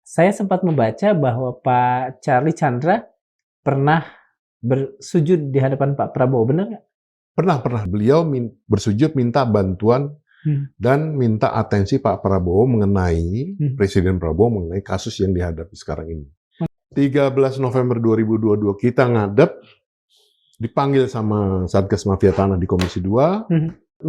saya sempat membaca bahwa Pak Charlie Chandra pernah bersujud di hadapan Pak Prabowo, benar nggak? Pernah. Beliau bersujud minta bantuan dan minta atensi Pak Prabowo mengenai, Presiden Prabowo mengenai kasus yang dihadapi sekarang ini. 13 November 2022 kita ngadep, dipanggil sama Satgas Mafia Tanah di Komisi 2, 16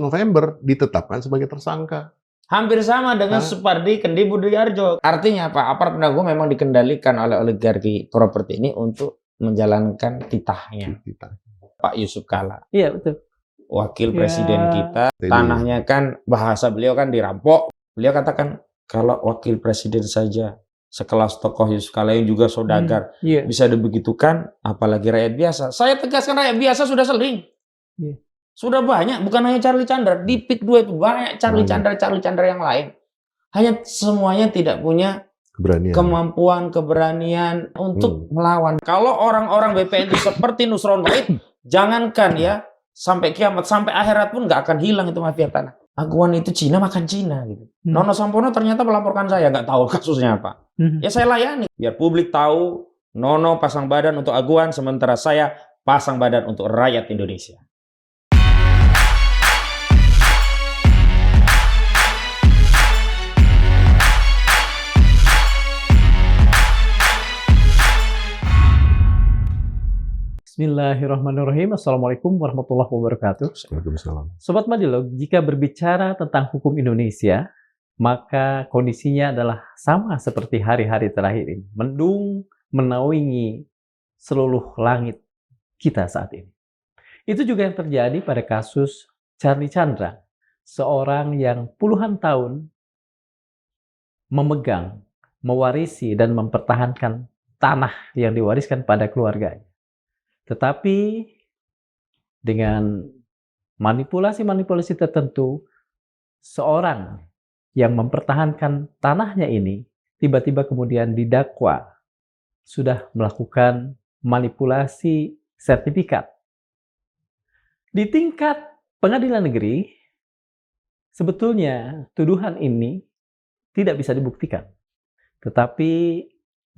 November ditetapkan sebagai tersangka. Hampir sama dengan Supardi Kendi Budiarjo. Artinya apa? Aparat penegak hukum memang dikendalikan oleh oligarki properti ini untuk menjalankan titahnya. Pak Yusuf Kalla. Iya, betul. Wakil presiden kita, tanahnya kan, bahasa beliau kan dirampok. Beliau katakan, kalau wakil presiden saja sekelas tokoh Yusuf Kalla yang juga saudagar bisa dibegitukan, apalagi rakyat biasa. Saya tegaskan, rakyat biasa sudah sering. Sudah banyak, bukan hanya Charlie Chandra. Di PIK 2 itu banyak Charlie Chandra yang lain. Hanya semuanya tidak punya kemampuan, keberanian untuk melawan. Kalau orang-orang BPN itu seperti Nusron Wahid, jangankan ya sampai kiamat, sampai akhirat pun nggak akan hilang itu mafia tanah. Aguan itu Cina makan Cina gitu. Nono Sampono ternyata melaporkan saya, nggak tahu kasusnya apa. Ya saya layani biar publik tahu Nono pasang badan untuk Aguan, sementara saya pasang badan untuk rakyat Indonesia. Bismillahirrahmanirrahim. Assalamualaikum warahmatullahi wabarakatuh. Waalaikumsalam. Sobat Madilog, jika berbicara tentang hukum Indonesia, maka kondisinya adalah sama seperti hari-hari terakhir ini. Mendung menaungi seluruh langit kita saat ini. Itu juga yang terjadi pada kasus Charlie Chandra, seorang yang puluhan tahun memegang, mewarisi, dan mempertahankan tanah yang diwariskan pada keluarganya. Tetapi dengan manipulasi-manipulasi tertentu, seorang yang mempertahankan tanahnya ini tiba-tiba kemudian didakwa sudah melakukan manipulasi sertifikat. Di tingkat pengadilan negeri, sebetulnya tuduhan ini tidak bisa dibuktikan. Tetapi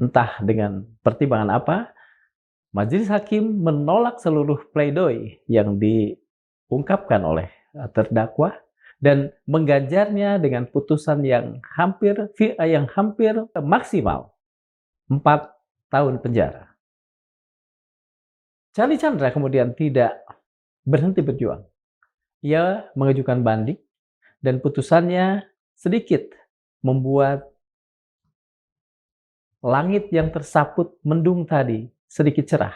entah dengan pertimbangan apa, Majelis Hakim menolak seluruh pledoi yang diungkapkan oleh terdakwa dan mengganjarnya dengan putusan yang hampir maksimal 4 tahun penjara. Charlie Chandra kemudian tidak berhenti berjuang. Ia mengajukan banding dan putusannya sedikit membuat langit yang tersaput mendung tadi sedikit cerah.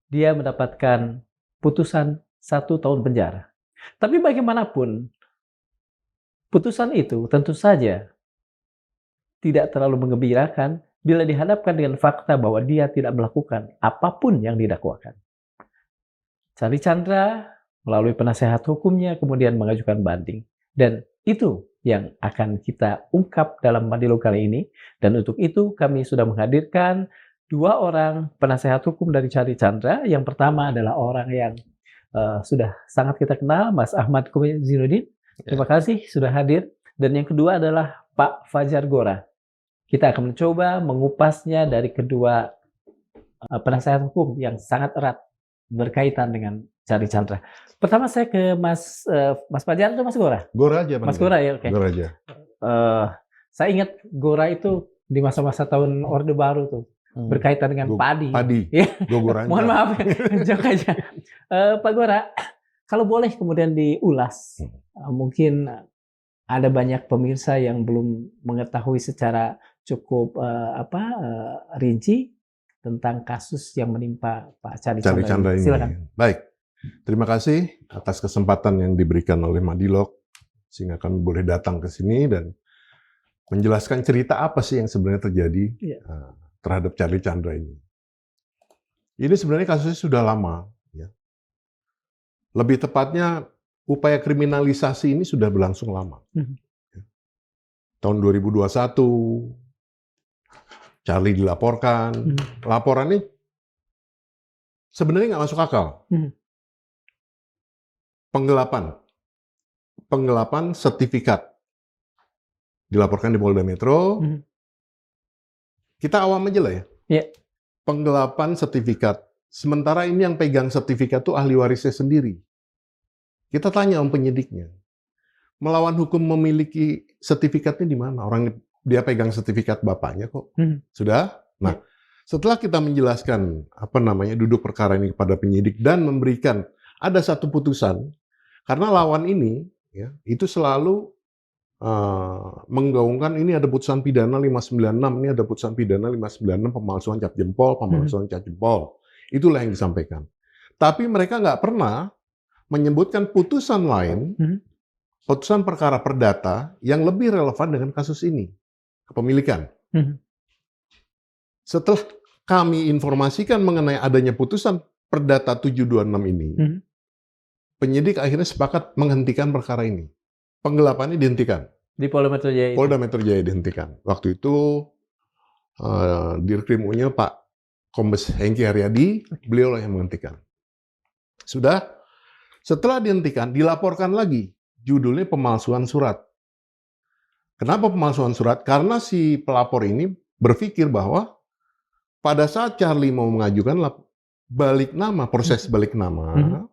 Dia mendapatkan putusan 1 tahun penjara. Tapi bagaimanapun, putusan itu tentu saja tidak terlalu menggembirakan bila dihadapkan dengan fakta bahwa dia tidak melakukan apapun yang didakwakan. Charlie Chandra melalui penasehat hukumnya kemudian mengajukan banding. Dan itu yang akan kita ungkap dalam Madilog kali ini. Dan untuk itu kami sudah menghadirkan 2 orang penasehat hukum dari Charlie Chandra. Yang pertama adalah orang yang sudah sangat kita kenal, Mas Ahmad Komarudin. Terima kasih sudah hadir. Dan yang kedua adalah Pak Fajar Gora. Kita akan mencoba mengupasnya dari kedua penasehat hukum yang sangat erat berkaitan dengan Charlie Chandra. Pertama saya ke Mas Fajar atau Mas Gora? Gora aja. Mas Gora ya, oke. Gora aja. Saya ingat Gora itu di masa-masa tahun Orde Baru tuh. Berkaitan dengan padi. Ya. Mohon maaf, jauh aja. Pak Gora, kalau boleh kemudian diulas, mungkin ada banyak pemirsa yang belum mengetahui secara cukup rinci tentang kasus yang menimpa Pak Charlie Chandra ini. Silakan. Baik, terima kasih atas kesempatan yang diberikan oleh Madilog sehingga kami boleh datang ke sini dan menjelaskan cerita apa sih yang sebenarnya terjadi. Terhadap Charlie Chandra ini. Ini sebenarnya kasusnya sudah lama. Ya. Lebih tepatnya, upaya kriminalisasi ini sudah berlangsung lama. Ya. Tahun 2021, Charlie dilaporkan. Laporannya sebenarnya nggak masuk akal. Penggelapan sertifikat. Dilaporkan di Polda Metro, Kita awam aja lah ya. Iya. Penggelapan sertifikat. Sementara ini yang pegang sertifikat itu ahli warisnya sendiri. Kita tanya om penyidiknya. Melawan hukum memiliki sertifikatnya di mana? Orang dia pegang sertifikat bapaknya kok. Sudah? Nah, setelah kita menjelaskan duduk perkara ini kepada penyidik dan memberikan ada satu putusan, karena lawan ini ya, itu selalu menggaungkan ini ada putusan pidana 596, ini ada putusan pidana 596 pemalsuan cap jempol, pemalsuan cap jempol. Itulah yang disampaikan. Tapi mereka nggak pernah menyebutkan putusan lain, putusan perkara perdata yang lebih relevan dengan kasus ini, kepemilikan. Setelah kami informasikan mengenai adanya putusan perdata 726 ini, penyidik akhirnya sepakat menghentikan perkara ini. Penggelapannya dihentikan. Di Polda Metro Jaya. Polda Metro Jaya dihentikan. Waktu itu Dirkrim U-nya Pak Kombes Hengki Haryadi, beliau yang menghentikan. Sudah, setelah dihentikan, dilaporkan lagi. Judulnya pemalsuan surat. Kenapa pemalsuan surat? Karena si pelapor ini berpikir bahwa pada saat Charlie mau mengajukan balik nama, proses balik nama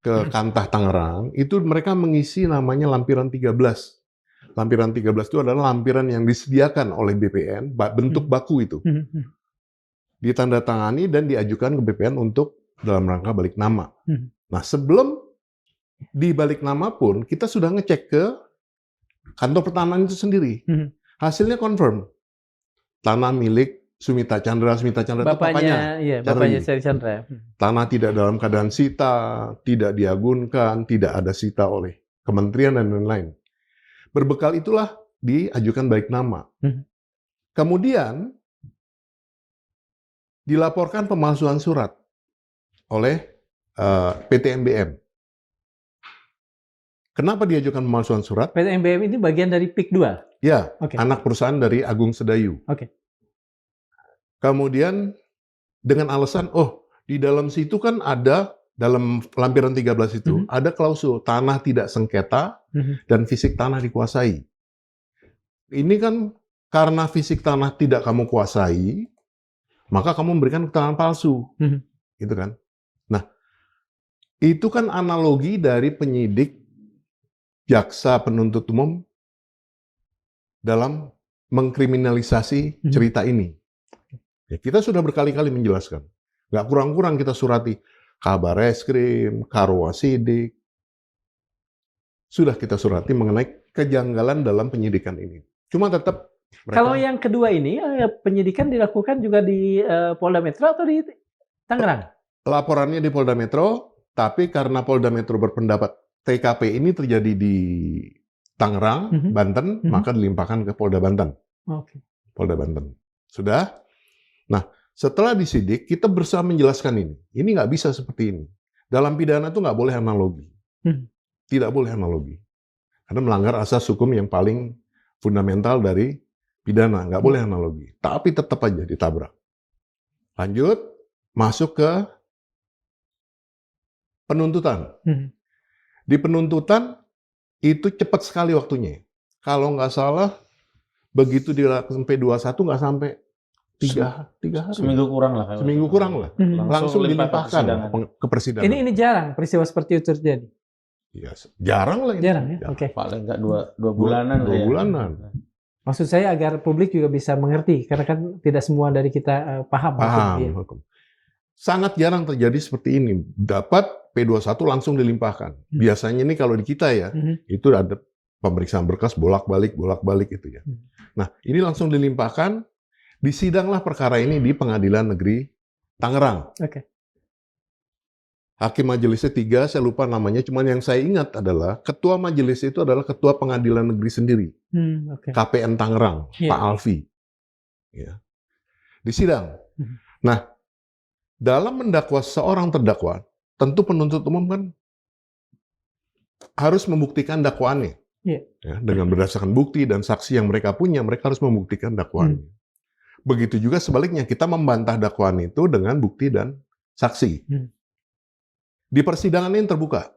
ke Kantah Tangerang, itu mereka mengisi namanya lampiran 13. Lampiran 13 itu adalah lampiran yang disediakan oleh BPN, bentuk baku itu. Ditandatangani dan diajukan ke BPN untuk dalam rangka balik nama. Nah, sebelum dibalik nama pun, kita sudah ngecek ke kantor pertanahan itu sendiri. Hasilnya confirm. Tanah milik Sumita Chandra itu bapaknya. Iya, bapaknya Seri Chandra. Tanah tidak dalam keadaan sita, tidak diagunkan, tidak ada sita oleh kementerian dan lain-lain. Berbekal itulah diajukan balik nama. Kemudian dilaporkan pemalsuan surat oleh PT MBM. Kenapa diajukan pemalsuan surat? PT MBM ini bagian dari PIK 2? Ya, anak perusahaan dari Agung Sedayu. Kemudian dengan alasan, di dalam situ kan ada, dalam lampiran 13 itu, ada klausul tanah tidak sengketa dan fisik tanah dikuasai. Ini kan karena fisik tanah tidak kamu kuasai, maka kamu memberikan keterangan palsu. Gitu kan? Nah, itu kan analogi dari penyidik, jaksa penuntut umum dalam mengkriminalisasi cerita ini. Ya, kita sudah berkali-kali menjelaskan. Nggak kurang-kurang kita surati Kabareskrim, Karwasidik. Sudah kita surati mengenai kejanggalan dalam penyidikan ini. Cuma tetap mereka... Kalau yang kedua ini, penyidikan dilakukan juga di Polda Metro atau di Tangerang? Laporannya di Polda Metro, tapi karena Polda Metro berpendapat TKP ini terjadi di Tangerang, Banten, maka dilimpahkan ke Polda Banten. Polda Banten. Sudah? Nah, setelah disidik, kita berusaha menjelaskan ini. Ini nggak bisa seperti ini. Dalam pidana itu nggak boleh analogi. Tidak boleh analogi. Karena melanggar asas hukum yang paling fundamental dari pidana. Nggak boleh analogi. Tapi tetap aja ditabrak. Lanjut, masuk ke penuntutan. Di penuntutan, itu cepat sekali waktunya. Kalau nggak salah, begitu dilakukan P21 nggak sampai 3 hari. Seminggu kurang lah. Seminggu kurang lah. Langsung dilimpahkan ke persidangan. Ini jarang peristiwa seperti itu terjadi. Ya, jarang lah ini. Jarang ya? Oke. Paling nggak dua bulanan. Dua bulanan. Maksud saya agar publik juga bisa mengerti, karena kan tidak semua dari kita paham. Hukum. Sangat jarang terjadi seperti ini. Dapat P21 langsung dilimpahkan. Biasanya ini kalau di kita ya, itu ada pemeriksaan berkas bolak-balik itu ya. Nah, ini langsung dilimpahkan. Disidanglah perkara ini di Pengadilan Negeri Tangerang. Hakim majelisnya 3, saya lupa namanya, cuman yang saya ingat adalah ketua majelis itu adalah ketua Pengadilan Negeri sendiri. KPN Tangerang, Pak Alfi. Ya. Disidang. Nah, dalam mendakwa seorang terdakwa, tentu penuntut umum kan harus membuktikan dakwaannya. Ya, dengan berdasarkan bukti dan saksi yang mereka punya, mereka harus membuktikan dakwaannya. Begitu juga sebaliknya, kita membantah dakwaan itu dengan bukti dan saksi. Di persidangan ini terbuka.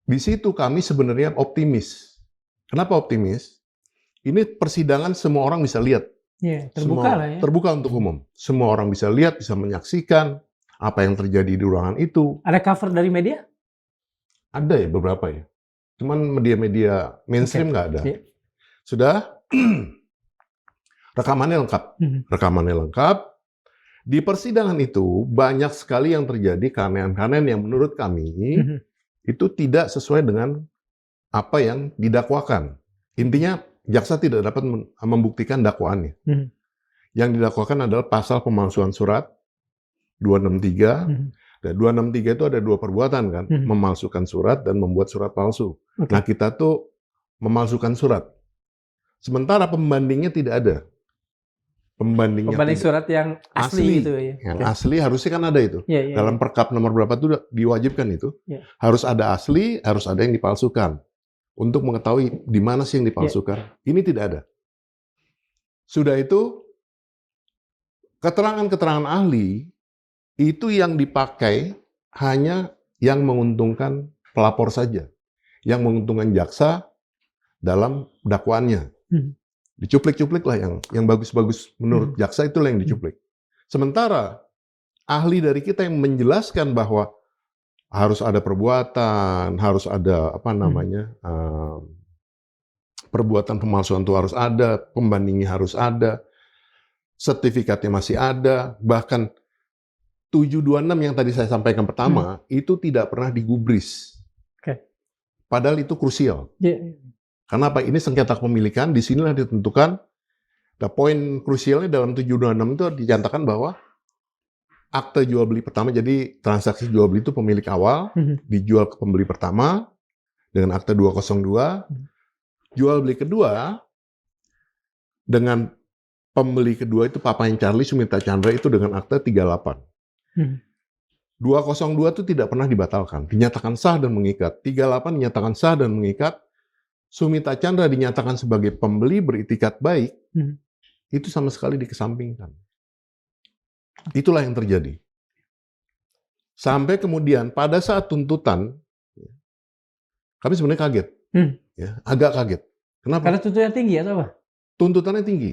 Di situ kami sebenarnya optimis. Kenapa optimis? Ini persidangan semua orang bisa lihat. Terbuka lah ya. Terbuka untuk umum. Semua orang bisa lihat, bisa menyaksikan apa yang terjadi di ruangan itu. Ada cover dari media? Ada ya beberapa ya. Cuman media-media mainstream nggak ada. Sudah, rekamannya lengkap. Rekamannya lengkap. Di persidangan itu banyak sekali yang terjadi keanehan-keanehan yang menurut kami itu tidak sesuai dengan apa yang didakwakan. Intinya jaksa tidak dapat membuktikan dakwaannya. Yang didakwakan adalah pasal pemalsuan surat 263. Dan 263 itu ada 2 perbuatan kan, memalsukan surat dan membuat surat palsu. Nah kita tuh memalsukan surat. Sementara pembandingnya tidak ada. Pembanding surat yang asli gitu ya. Yang asli harusnya kan ada itu. Dalam perkap nomor berapa itu diwajibkan itu. Harus ada asli, harus ada yang dipalsukan. Untuk mengetahui di mana sih yang dipalsukan. Ini tidak ada. Sudah itu, keterangan-keterangan ahli itu yang dipakai hanya yang menguntungkan pelapor saja. Yang menguntungkan jaksa dalam dakwaannya. Dicuplik-cuplik lah yang bagus-bagus menurut jaksa, itulah yang dicuplik. Sementara ahli dari kita yang menjelaskan bahwa harus ada perbuatan, harus ada perbuatan pemalsuan itu harus ada, pembandingnya harus ada, sertifikatnya masih ada, bahkan 726 yang tadi saya sampaikan pertama itu tidak pernah digubris. Padahal itu krusial. Karena apa? Ini sengketa kepemilikan, di sinilah ditentukan. Nah, poin krusialnya dalam 726 itu dinyatakan bahwa akte jual beli pertama, jadi transaksi jual beli itu pemilik awal dijual ke pembeli pertama dengan akte 202. Jual beli kedua dengan pembeli kedua itu papanya Charlie Sumita Chandra itu dengan akte 38. 202 itu tidak pernah dibatalkan, dinyatakan sah dan mengikat. 38 dinyatakan sah dan mengikat. Sumita Chandra dinyatakan sebagai pembeli beritikat baik, itu sama sekali dikesampingkan. Itulah yang terjadi. Sampai kemudian pada saat tuntutan, kami sebenarnya kaget. Agak kaget. Kenapa? Karena tuntutannya tinggi atau apa? Tuntutannya tinggi.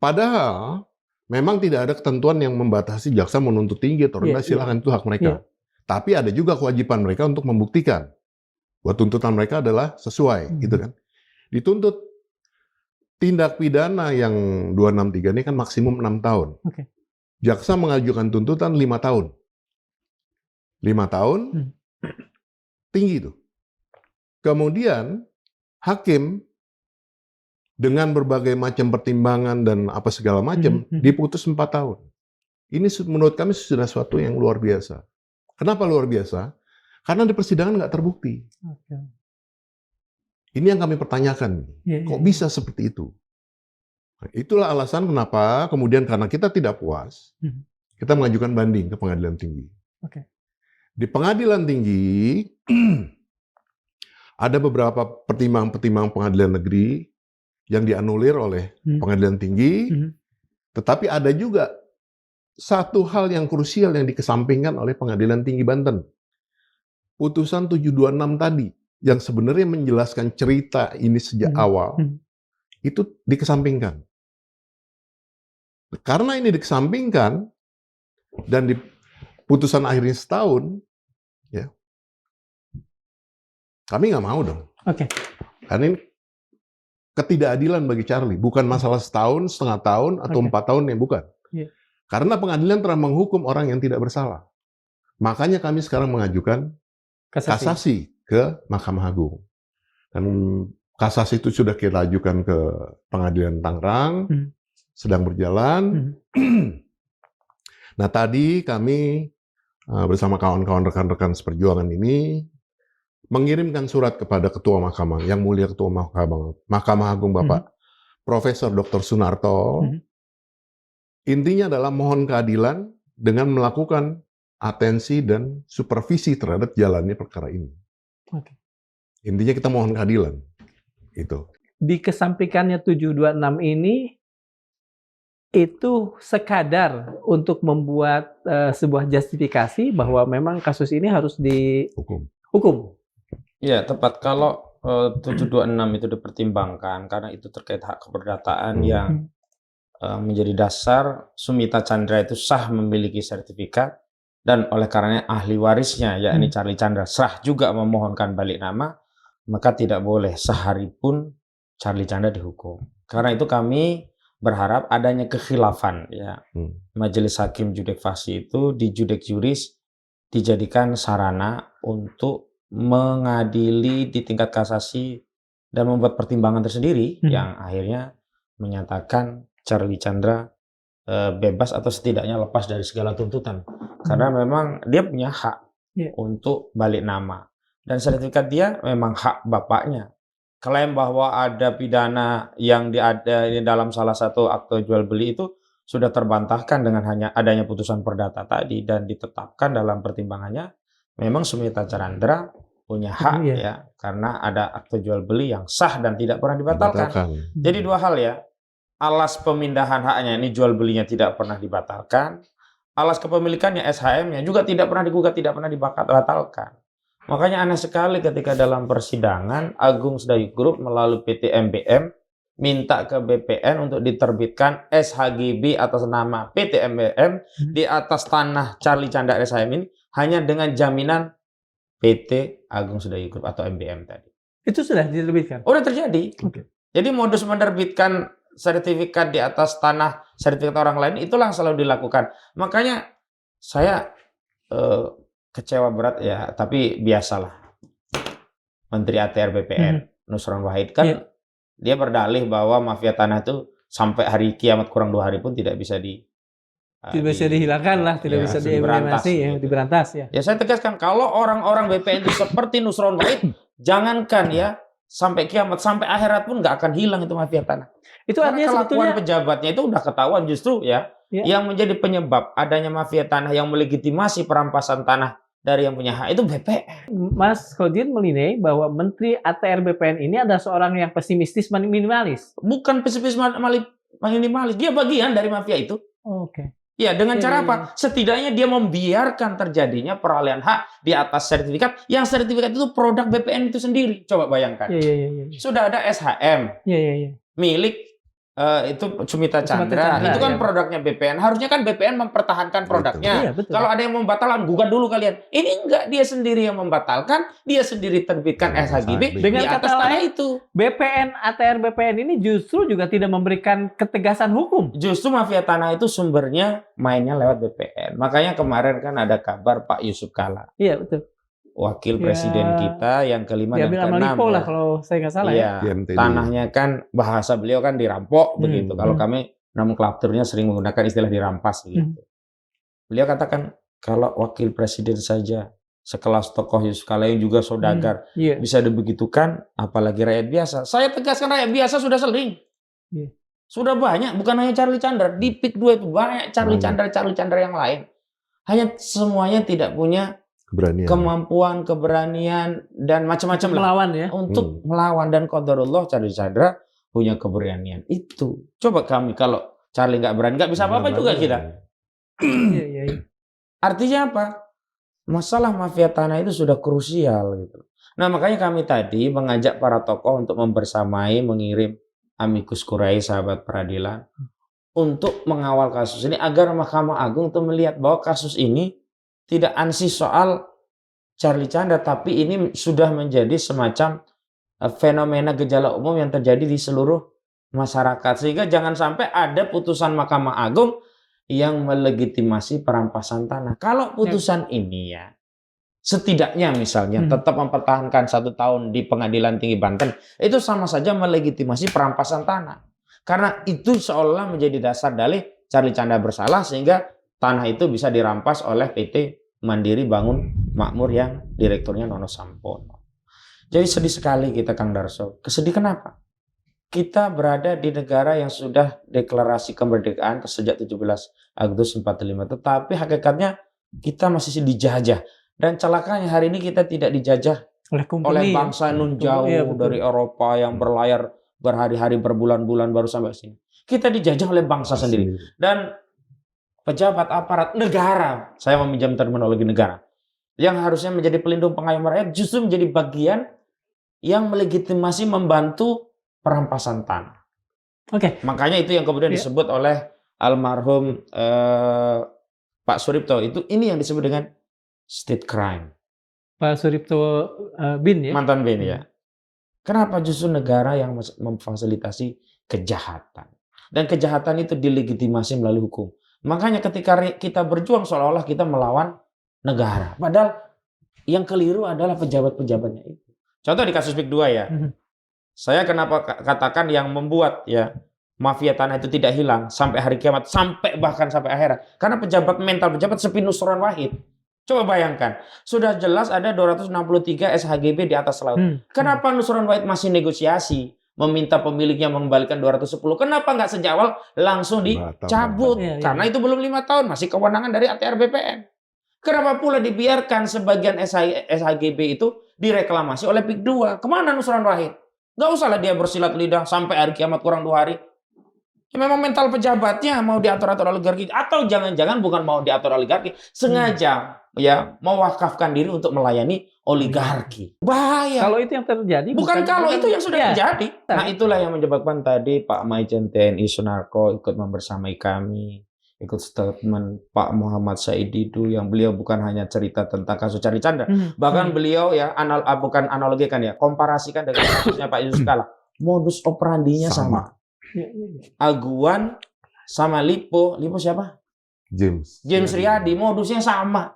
Padahal memang tidak ada ketentuan yang membatasi jaksa menuntut tinggi atau rendah, silakan, itu hak mereka. Tapi ada juga kewajiban mereka untuk membuktikan bahwa tuntutan mereka adalah sesuai, gitu kan. Dituntut tindak pidana yang 263 ini kan maksimum 6 tahun. Jaksa mengajukan tuntutan 5 tahun. 5 tahun, tinggi itu. Kemudian, hakim dengan berbagai macam pertimbangan dan apa segala macam, diputus 4 tahun. Ini menurut kami sudah sesuatu yang luar biasa. Kenapa luar biasa? Karena di persidangan nggak terbukti. Ini yang kami pertanyakan. Kok bisa seperti itu? Nah, itulah alasan kenapa kemudian karena kita tidak puas, kita mengajukan banding ke pengadilan tinggi. Di pengadilan tinggi, ada beberapa pertimbangan-pertimbangan pengadilan negeri yang dianulir oleh pengadilan tinggi, tetapi ada juga satu hal yang krusial yang dikesampingkan oleh pengadilan tinggi Banten. Putusan 726 tadi, yang sebenarnya menjelaskan cerita ini sejak awal, itu dikesampingkan. Karena ini dikesampingkan, dan di putusan akhirnya setahun, ya, kami nggak mau dong. Karena ini ketidakadilan bagi Charlie, bukan masalah setahun, setengah tahun, atau 4 tahun, yang bukan. Karena pengadilan telah menghukum orang yang tidak bersalah. Makanya kami sekarang mengajukan kasasi ke Mahkamah Agung. Dan kasasi itu sudah kita ajukan ke Pengadilan Tangerang, sedang berjalan. Nah, tadi kami bersama kawan-kawan rekan-rekan seperjuangan ini mengirimkan surat kepada Ketua Mahkamah, Yang Mulia Ketua Mahkamah Agung Bapak Profesor Dr. Sunarto. Intinya adalah mohon keadilan dengan melakukan atensi dan supervisi terhadap jalannya perkara ini. Intinya kita mohon keadilan. Itu. Di kesampingkannya 726 ini, itu sekadar untuk membuat sebuah justifikasi bahwa memang kasus ini harus dihukum. Ya, tepat. Kalau 726 itu dipertimbangkan karena itu terkait hak keperdataan yang menjadi dasar Sumita Chandra itu sah memiliki sertifikat, dan oleh karenanya ahli warisnya yakni Charlie Chandra sah juga memohonkan balik nama, maka tidak boleh sehari pun Charlie Chandra dihukum. Karena itu kami berharap adanya kekhilafan ya. Majelis Hakim Judek Fasi itu di Judek Juris dijadikan sarana untuk mengadili di tingkat kasasi dan membuat pertimbangan tersendiri yang akhirnya menyatakan Charlie Chandra bebas atau setidaknya lepas dari segala tuntutan. Karena memang dia punya hak untuk balik nama. Dan sertifikat dia memang hak bapaknya. Klaim bahwa ada pidana yang ada dalam salah satu akte jual beli itu sudah terbantahkan dengan hanya adanya putusan perdata tadi, dan ditetapkan dalam pertimbangannya memang Sumita Chandra punya hak ya, karena ada akte jual beli yang sah dan tidak pernah dibatalkan. Jadi dua hal ya. Alas pemindahan haknya ini jual belinya tidak pernah dibatalkan. Alas kepemilikannya SHM-nya juga tidak pernah digugat, tidak pernah dibatalkan. Makanya aneh sekali ketika dalam persidangan Agung Sedayu Group melalui PT MBM minta ke BPN untuk diterbitkan SHGB atas nama PT MBM di atas tanah Charlie Chandra SHM ini hanya dengan jaminan PT Agung Sedayu Group atau MBM tadi. Itu sudah diterbitkan? Udah terjadi. Jadi modus menerbitkan sertifikat di atas tanah sertifikat orang lain itulah yang selalu dilakukan. Makanya saya kecewa berat ya, tapi biasalah. Menteri ATR BPN Nusron Wahid kan dia berdalih bahwa mafia tanah itu sampai hari kiamat kurang 2 hari pun tidak bisa dihilangkan lah, tidak bisa dieliminasi, diberantas ya. Ya saya tegaskan, kalau orang-orang BPN itu seperti Nusron Wahid, jangankan ya sampai kiamat, sampai akhirat pun nggak akan hilang itu mafia tanah. Itu artinya kelakuan pejabatnya itu udah ketahuan justru ya. Yang menjadi penyebab adanya mafia tanah yang melegitimasi perampasan tanah dari yang punya hak itu BPN. Mas Khodin menilai bahwa Menteri ATR BPN ini adalah seorang yang pesimistis minimalis. Bukan pesimistis minimalis, dia bagian dari mafia itu. Oke. Ya, dengan cara apa? Setidaknya dia membiarkan terjadinya peralihan hak di atas sertifikat, yang sertifikat itu produk BPN itu sendiri. Coba bayangkan. Sudah ada SHM milik itu Sumita Chandra. Itu kan produknya BPN. Harusnya kan BPN mempertahankan produknya. Kalau ada yang membatalkan, gugat dulu kalian. Ini enggak, dia sendiri yang membatalkan, dia sendiri terbitkan SHGB dengan di atas kata lain itu. BPN ATR BPN ini justru juga tidak memberikan ketegasan hukum. Justru mafia tanah itu sumbernya mainnya lewat BPN. Makanya kemarin kan ada kabar Pak Yusuf Kalla. Iya, betul. Wakil presiden kita yang kelima dan keenam. Lah kalau saya nggak salah ya. Tanahnya kan bahasa beliau kan dirampok begitu. Kalau kami nomenklaturnya sering menggunakan istilah dirampas gitu. Beliau katakan kalau wakil presiden saja sekelas tokoh Yusuf Kalla yang juga saudagar bisa dibegitukan, apalagi rakyat biasa. Saya tegaskan, rakyat biasa sudah sering. Sudah banyak, bukan hanya Charlie Chandra. Di PIK 2 itu banyak Charlie Chandra yang lain. Hanya semuanya tidak punya kemampuan, keberanian, dan macam-macam melawan ya. Untuk melawan. Dan qadarullah Charlie Chandra punya keberanian itu. Coba kami kalau Charlie nggak berani, nggak bisa apa-apa juga kita. Artinya apa? Masalah mafia tanah itu sudah krusial gitu. Nah makanya kami tadi mengajak para tokoh untuk membersamai, mengirim amicus curiae sahabat peradilan untuk mengawal kasus ini agar Mahkamah Agung itu melihat bahwa kasus ini tidak ansih soal Charlie Chandra, tapi ini sudah menjadi semacam fenomena gejala umum yang terjadi di seluruh masyarakat. Sehingga jangan sampai ada putusan Mahkamah Agung yang melegitimasi perampasan tanah. Kalau putusan ini ya, setidaknya misalnya tetap mempertahankan 1 tahun di Pengadilan Tinggi Banten, itu sama saja melegitimasi perampasan tanah. Karena itu seolah menjadi dasar dalih Charlie Chandra bersalah, sehingga tanah itu bisa dirampas oleh PT Mandiri Bangun Makmur yang direkturnya Nono Sampono. Jadi sedih sekali kita, Kang Darso. Kesedih kenapa? Kita berada di negara yang sudah deklarasi kemerdekaan sejak 17 Agustus 45. Tetapi hakikatnya kita masih dijajah. Dan celakanya hari ini kita tidak dijajah oleh bangsa nun jauh dari Eropa yang berlayar berhari-hari, berbulan-bulan baru sampai sini. Kita dijajah oleh bangsa sendiri. Dan pejabat aparat negara, saya meminjam terminologi negara, yang harusnya menjadi pelindung pengayom rakyat, justru menjadi bagian yang melegitimasi membantu perampasan tanah. Oke. Makanya itu yang kemudian disebut oleh almarhum Pak Suripto, ini yang disebut dengan state crime. Pak Suripto Bin ya? Mantan Bin ya. Kenapa justru negara yang memfasilitasi kejahatan? Dan kejahatan itu dilegitimasi melalui hukum. Makanya ketika kita berjuang seolah-olah kita melawan negara. Padahal yang keliru adalah pejabat-pejabatnya itu. Contoh di kasus PIK 2 ya. Saya kenapa katakan yang membuat ya mafia tanah itu tidak hilang sampai hari kiamat, bahkan sampai akhirat. Karena mental pejabat seperti Nusron Wahid. Coba bayangkan, sudah jelas ada 263 SHGB di atas laut. Kenapa Nusron Wahid masih negosiasi, meminta pemiliknya mengembalikan 210? Kenapa nggak sejak awal langsung dicabut? Karena itu belum 5 tahun, masih kewenangan dari ATR BPN. Kenapa pula dibiarkan sebagian SHGB itu direklamasi oleh PIK 2? Kemana Nusron Wahid? Nggak usahlah dia bersilat lidah sampai hari kiamat kurang 2 hari. Ya, memang mental pejabatnya mau diatur-atur oligarki, atau jangan-jangan bukan mau diatur oligarki, sengaja ya mewakafkan diri untuk melayani oligarki. Bahaya. Kalau itu yang terjadi, bukan itu yang sudah terjadi. Nah, itulah yang menyebabkan tadi Pak Maijen TNI Sunarko ikut membersamai kami, ikut statement Pak Muhammad Said Didu yang beliau bukan hanya cerita tentang kasus Charlie Chandra, bahkan beliau ya bukan analogikan ya, komparasikan dengan kasusnya Pak Yusuf Kalla. Modus operandinya sama. Aguan sama Lipo siapa? James Riyadi, modusnya sama.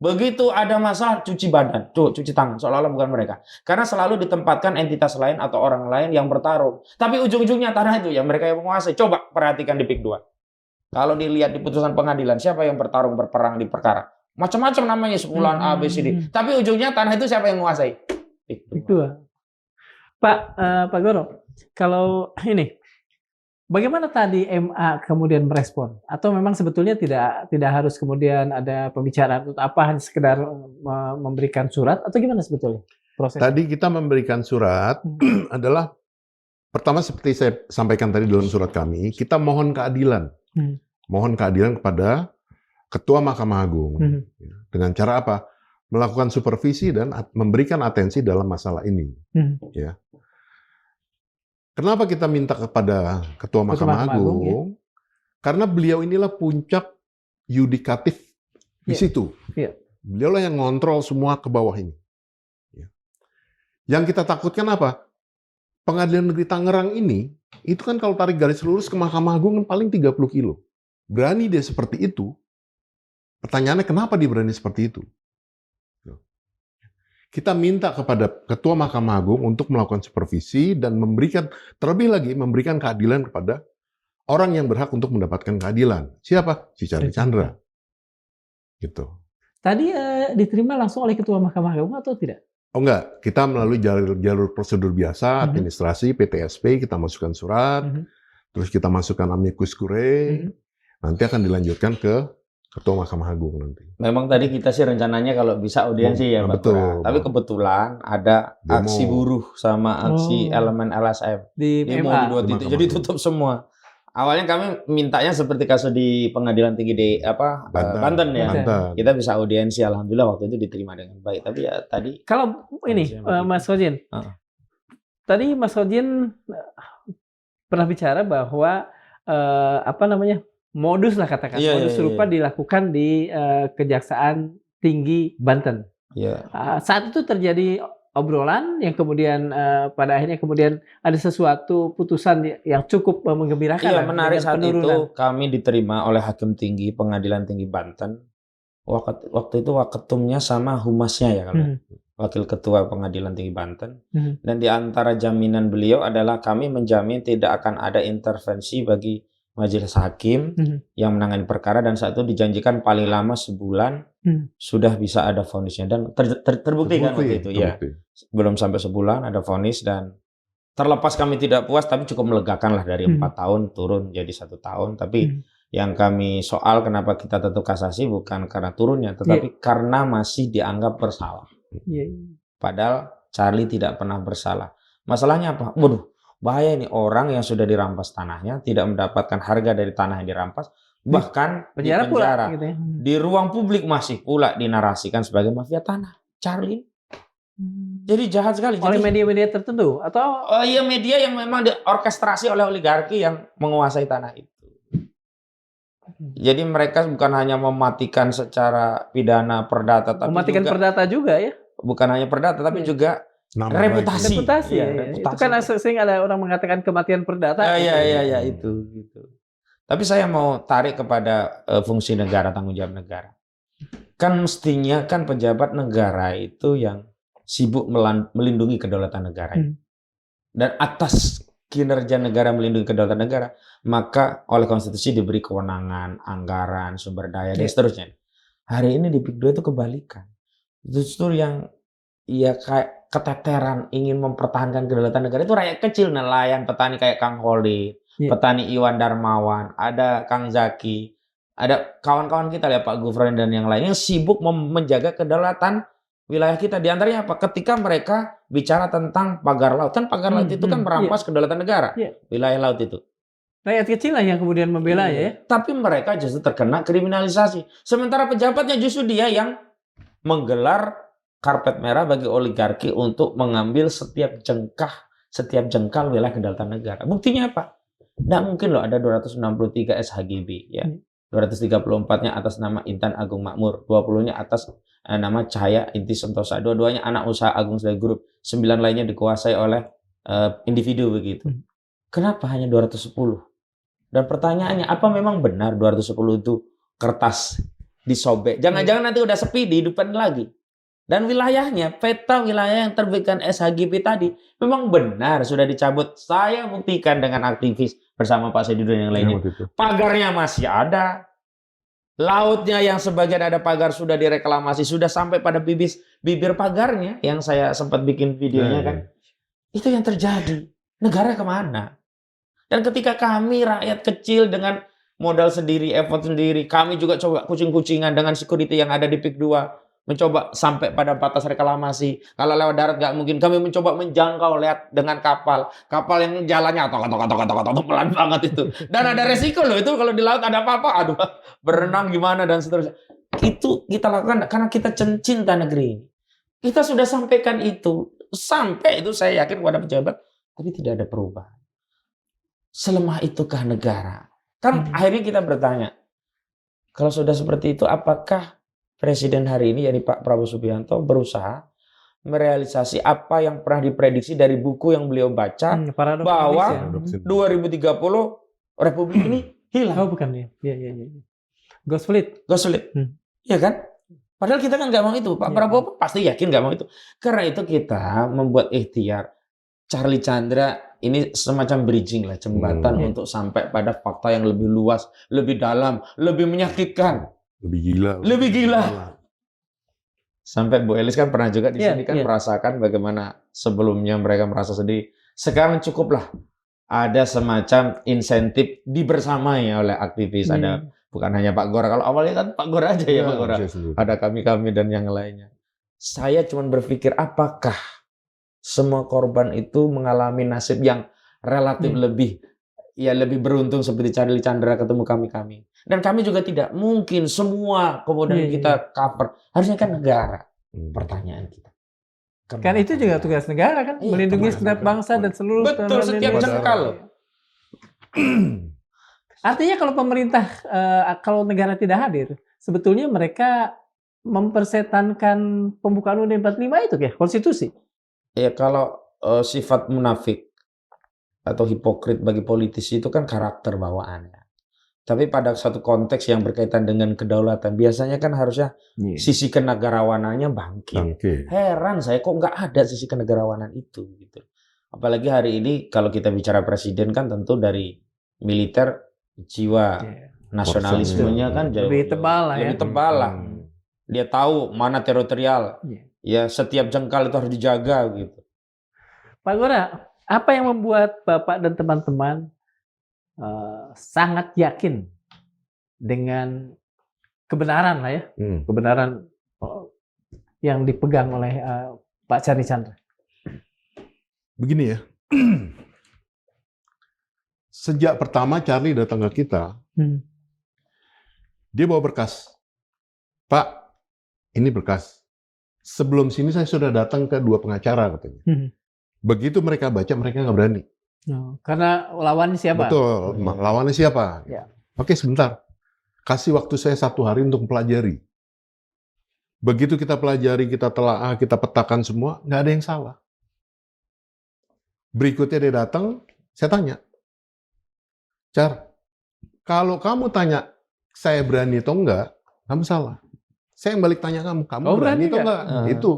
Begitu ada masalah cuci badan, cuci tangan, seolah-olah bukan mereka. Karena selalu ditempatkan entitas lain atau orang lain yang bertarung. Tapi ujung-ujungnya tanah itu ya mereka yang menguasai. Coba perhatikan di PIK 2. Kalau dilihat di putusan pengadilan, siapa yang berperang di perkara? Macam-macam namanya, sepulan A, B, C, D. Tapi ujungnya tanah itu siapa yang menguasai? PIK 2. Pak Goro, kalau ini bagaimana tadi MA kemudian merespon? Atau memang sebetulnya tidak harus kemudian ada pembicaraan untuk apa, hanya sekedar memberikan surat, atau gimana sebetulnya prosesnya? Tadi kita memberikan surat adalah pertama seperti saya sampaikan tadi dalam surat kami, kita mohon keadilan. Mohon keadilan kepada Ketua Mahkamah Agung. Dengan cara apa? Melakukan supervisi dan memberikan atensi dalam masalah ini. Ya. Kenapa kita minta kepada Ketua Mahkamah Agung? Ya? Karena beliau inilah puncak yudikatif di situ. Beliaulah yang ngontrol semua ke bawah ini. Yang kita takutkan apa? Pengadilan Negeri Tangerang ini, itu kan kalau tarik garis lurus ke Mahkamah Agung paling 30 kilo. Berani dia seperti itu. Pertanyaannya kenapa dia berani seperti itu? Kita minta kepada Ketua Mahkamah Agung untuk melakukan supervisi dan terlebih lagi memberikan keadilan kepada orang yang berhak untuk mendapatkan keadilan. Siapa? Si Charlie Chandra. Gitu. Tadi diterima langsung oleh Ketua Mahkamah Agung atau tidak? Oh enggak, kita melalui jalur prosedur biasa, administrasi, PTSP, kita masukkan surat, terus kita masukkan amicus curiae, nanti akan dilanjutkan ke Ketua Mahkamah Agung nanti. Memang tadi kita sih rencananya kalau bisa audiensi ya Pak. Betul. Tapi kebetulan ada aksi buruh sama aksi elemen LSM. Di MA. Jadi tutup semua. Awalnya kami mintanya seperti kasus di Pengadilan Tinggi di Banten ya. Banten. Kita bisa audiensi, alhamdulillah waktu itu diterima dengan baik. Tapi ya tadi kalau ini Mas Hojin. Tadi Mas Hojin pernah bicara bahwa modus lah katakan, modus serupa dilakukan di Kejaksaan Tinggi Banten. Saat itu terjadi obrolan yang kemudian pada akhirnya kemudian ada sesuatu putusan yang cukup menggembirakan. Iya, menarik saat itu kami diterima oleh Hakim Tinggi Pengadilan Tinggi Banten. Waktu itu waketumnya sama humasnya ya kalau Wakil Ketua Pengadilan Tinggi Banten. Dan di antara jaminan beliau adalah kami menjamin tidak akan ada intervensi bagi majelis hakim yang menangani perkara, dan saat itu dijanjikan paling lama sebulan sudah bisa ada vonisnya, dan terbukti kan waktu itu ya. Belum sampai sebulan ada vonis, dan terlepas kami tidak puas tapi cukup melegakan lah, dari 4 tahun turun jadi 1 tahun. Tapi yang kami soal kenapa kita tetap kasasi bukan karena turunnya, tetapi karena masih dianggap bersalah. Padahal Charlie tidak pernah bersalah. Masalahnya apa? Waduh, bahaya ini, orang yang sudah dirampas tanahnya tidak mendapatkan harga dari tanah yang dirampas, bahkan penjara pula, gitu ya. Di ruang publik masih pula dinarasikan sebagai mafia tanah. Charlie Jadi jahat sekali. Oleh media-media tertentu atau? Oh iya, media yang memang diorkestrasi oleh oligarki yang menguasai tanah itu. Jadi mereka bukan hanya mematikan secara pidana perdata, tapi mematikan juga perdata juga ya. Bukan hanya perdata, tapi juga reputasi. Reputasi, ya, reputasi. Itu reputasi. kan sering ada orang mengatakan kematian perdata. Iya, itu. Gitu. Tapi saya mau tarik kepada fungsi negara, tanggung jawab negara. Kan mestinya kan pejabat negara itu yang sibuk melindungi kedaulatan negara. Dan atas kinerja negara melindungi kedaulatan negara, maka oleh konstitusi diberi kewenangan, anggaran, sumber daya, dan seterusnya. Hari ini di PIK 2 itu kebalikan. Justru yang kayak keteteran ingin mempertahankan kedaulatan negara itu rakyat kecil, nelayan, petani kayak Kang Holid, petani Iwan Darmawan, ada Kang Zaki, ada kawan-kawan kita ya Pak Gufron dan yang lain yang sibuk menjaga kedaulatan wilayah kita. Di antaranya apa? Ketika mereka bicara tentang pagar laut, kan pagar laut itu kan merampas kedaulatan negara, wilayah laut itu. Rakyat kecil lah yang kemudian membela ya. Tapi mereka justru terkena kriminalisasi. Sementara pejabatnya justru dia yang menggelar karpet merah bagi oligarki untuk mengambil setiap jengkal wilayah kedaulatan negara. Buktinya apa? Tidak mungkin loh ada 263 SHGB ya. 234-nya atas nama Intan Agung Makmur, 20-nya atas nama Cahaya Inti Sentosa, dua-duanya anak usaha Agung Sedayu Group, 9 lainnya dikuasai oleh individu begitu. Kenapa hanya 210? Dan pertanyaannya, apa memang benar 210 itu kertas disobek? Jangan-jangan nanti udah sepi dihidupkan lagi. Dan wilayahnya, peta wilayah yang terbitkan SHGB tadi memang benar sudah dicabut. Saya buktikan dengan aktivis bersama Pak Sedido dan yang lainnya. Pagarnya masih ada. Lautnya yang sebagian ada pagar sudah direklamasi, sudah sampai pada bibir pagarnya yang saya sempat bikin videonya kan. Itu yang terjadi. Negara kemana? Dan ketika kami rakyat kecil dengan modal sendiri, effort sendiri, kami juga coba kucing-kucingan dengan security yang ada di PIK 2. Mencoba sampai pada batas reklamasi. Kalau lewat darat nggak mungkin. Kami mencoba menjangkau lihat dengan kapal. Kapal yang jalannya tok pelan banget itu. Dan ada resiko loh itu kalau di laut ada apa-apa. Aduh, berenang gimana dan seterusnya. Itu kita lakukan karena kita cinta negeri ini. Kita sudah sampaikan itu. Sampai itu saya yakin kepada pejabat. Tapi tidak ada perubahan. Selemah itukah negara? Kan akhirnya kita bertanya. Kalau sudah seperti itu, apakah Presiden hari ini, yakni Pak Prabowo Subianto, berusaha merealisasi apa yang pernah diprediksi dari buku yang beliau baca, bahwa 2030 Republik ini hilang. Oh bukan ya? Iya. Ghost fleet. Iya kan? Padahal kita kan nggak mau itu. Pak Prabowo pasti yakin nggak mau itu. Karena itu kita membuat ikhtiar. Charlie Chandra ini semacam bridging lah, jembatan untuk sampai pada fakta yang lebih luas, lebih dalam, lebih menyakitkan. Lebih gila. Sampai Bu Elis kan pernah juga di sini kan merasakan bagaimana sebelumnya mereka merasa sedih. Sekarang cukuplah ada semacam insentif dibersamai oleh aktivis. Ada bukan hanya Pak Gora. Kalau awalnya kan Pak Gora aja ya Pak Gora. Ada kami dan yang lainnya. Saya cuma berpikir apakah semua korban itu mengalami nasib yang relatif lebih beruntung seperti Charlie Chandra ketemu kami. Dan kami juga tidak mungkin semua kemudian kita cover. Harusnya kan negara. Pertanyaan kita. Kan itu juga tugas negara kan, melindungi setiap bangsa dan seluruh. Betul, setiap jengkal. Artinya kalau pemerintah, kalau negara tidak hadir, sebetulnya mereka mempersetankan pembukaan UUD 45 itu ya, konstitusi. Ya kalau sifat munafik atau hipokrit bagi politisi itu kan karakter bawaannya. Tapi pada satu konteks yang berkaitan dengan kedaulatan, biasanya kan harusnya sisi kenegarawanannya bangkit. Heran saya kok nggak ada sisi kenegarawanan itu. Gitu. Apalagi hari ini kalau kita bicara presiden kan tentu dari militer jiwa nasionalismenya kan jauh lebih tebal lah. Dia tahu mana teritorial. Ya setiap jengkal itu harus dijaga gitu. Pak Gora, apa yang membuat Bapak dan teman-teman sangat yakin dengan kebenaran lah ya, kebenaran yang dipegang oleh Pak Charlie Chandra? Begini ya, sejak pertama Charlie datang ke kita, dia bawa berkas. Pak, ini berkas. sebelum sini saya sudah datang ke 2 pengacara katanya. Begitu mereka baca, mereka nggak berani. Karena lawannya siapa? Betul, lawannya siapa? Ya. Oke, sebentar. Kasih waktu saya 1 hari untuk pelajari. Begitu kita pelajari, kita telaah, kita petakan semua, nggak ada yang salah. Berikutnya dia datang, saya tanya, Char, kalau kamu tanya saya berani atau enggak, kamu salah. Saya yang balik tanya kamu berani atau enggak? Itu.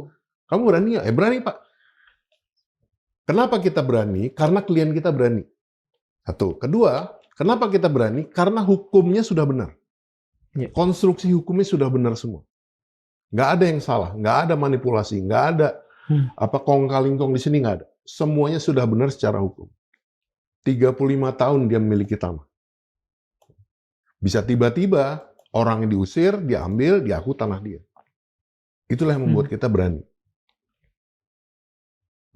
Kamu berani nggak? Berani, Pak. Kenapa kita berani? Karena klien kita berani. Satu. Kedua, kenapa kita berani? Karena hukumnya sudah benar. Konstruksi hukumnya sudah benar semua. Nggak ada yang salah, nggak ada manipulasi, nggak ada kong-kalingkong di sini, nggak ada. Semuanya sudah benar secara hukum. 35 tahun dia memiliki tanah. Bisa tiba-tiba orang yang diusir, diambil, diaku tanah dia. Itulah yang membuat kita berani.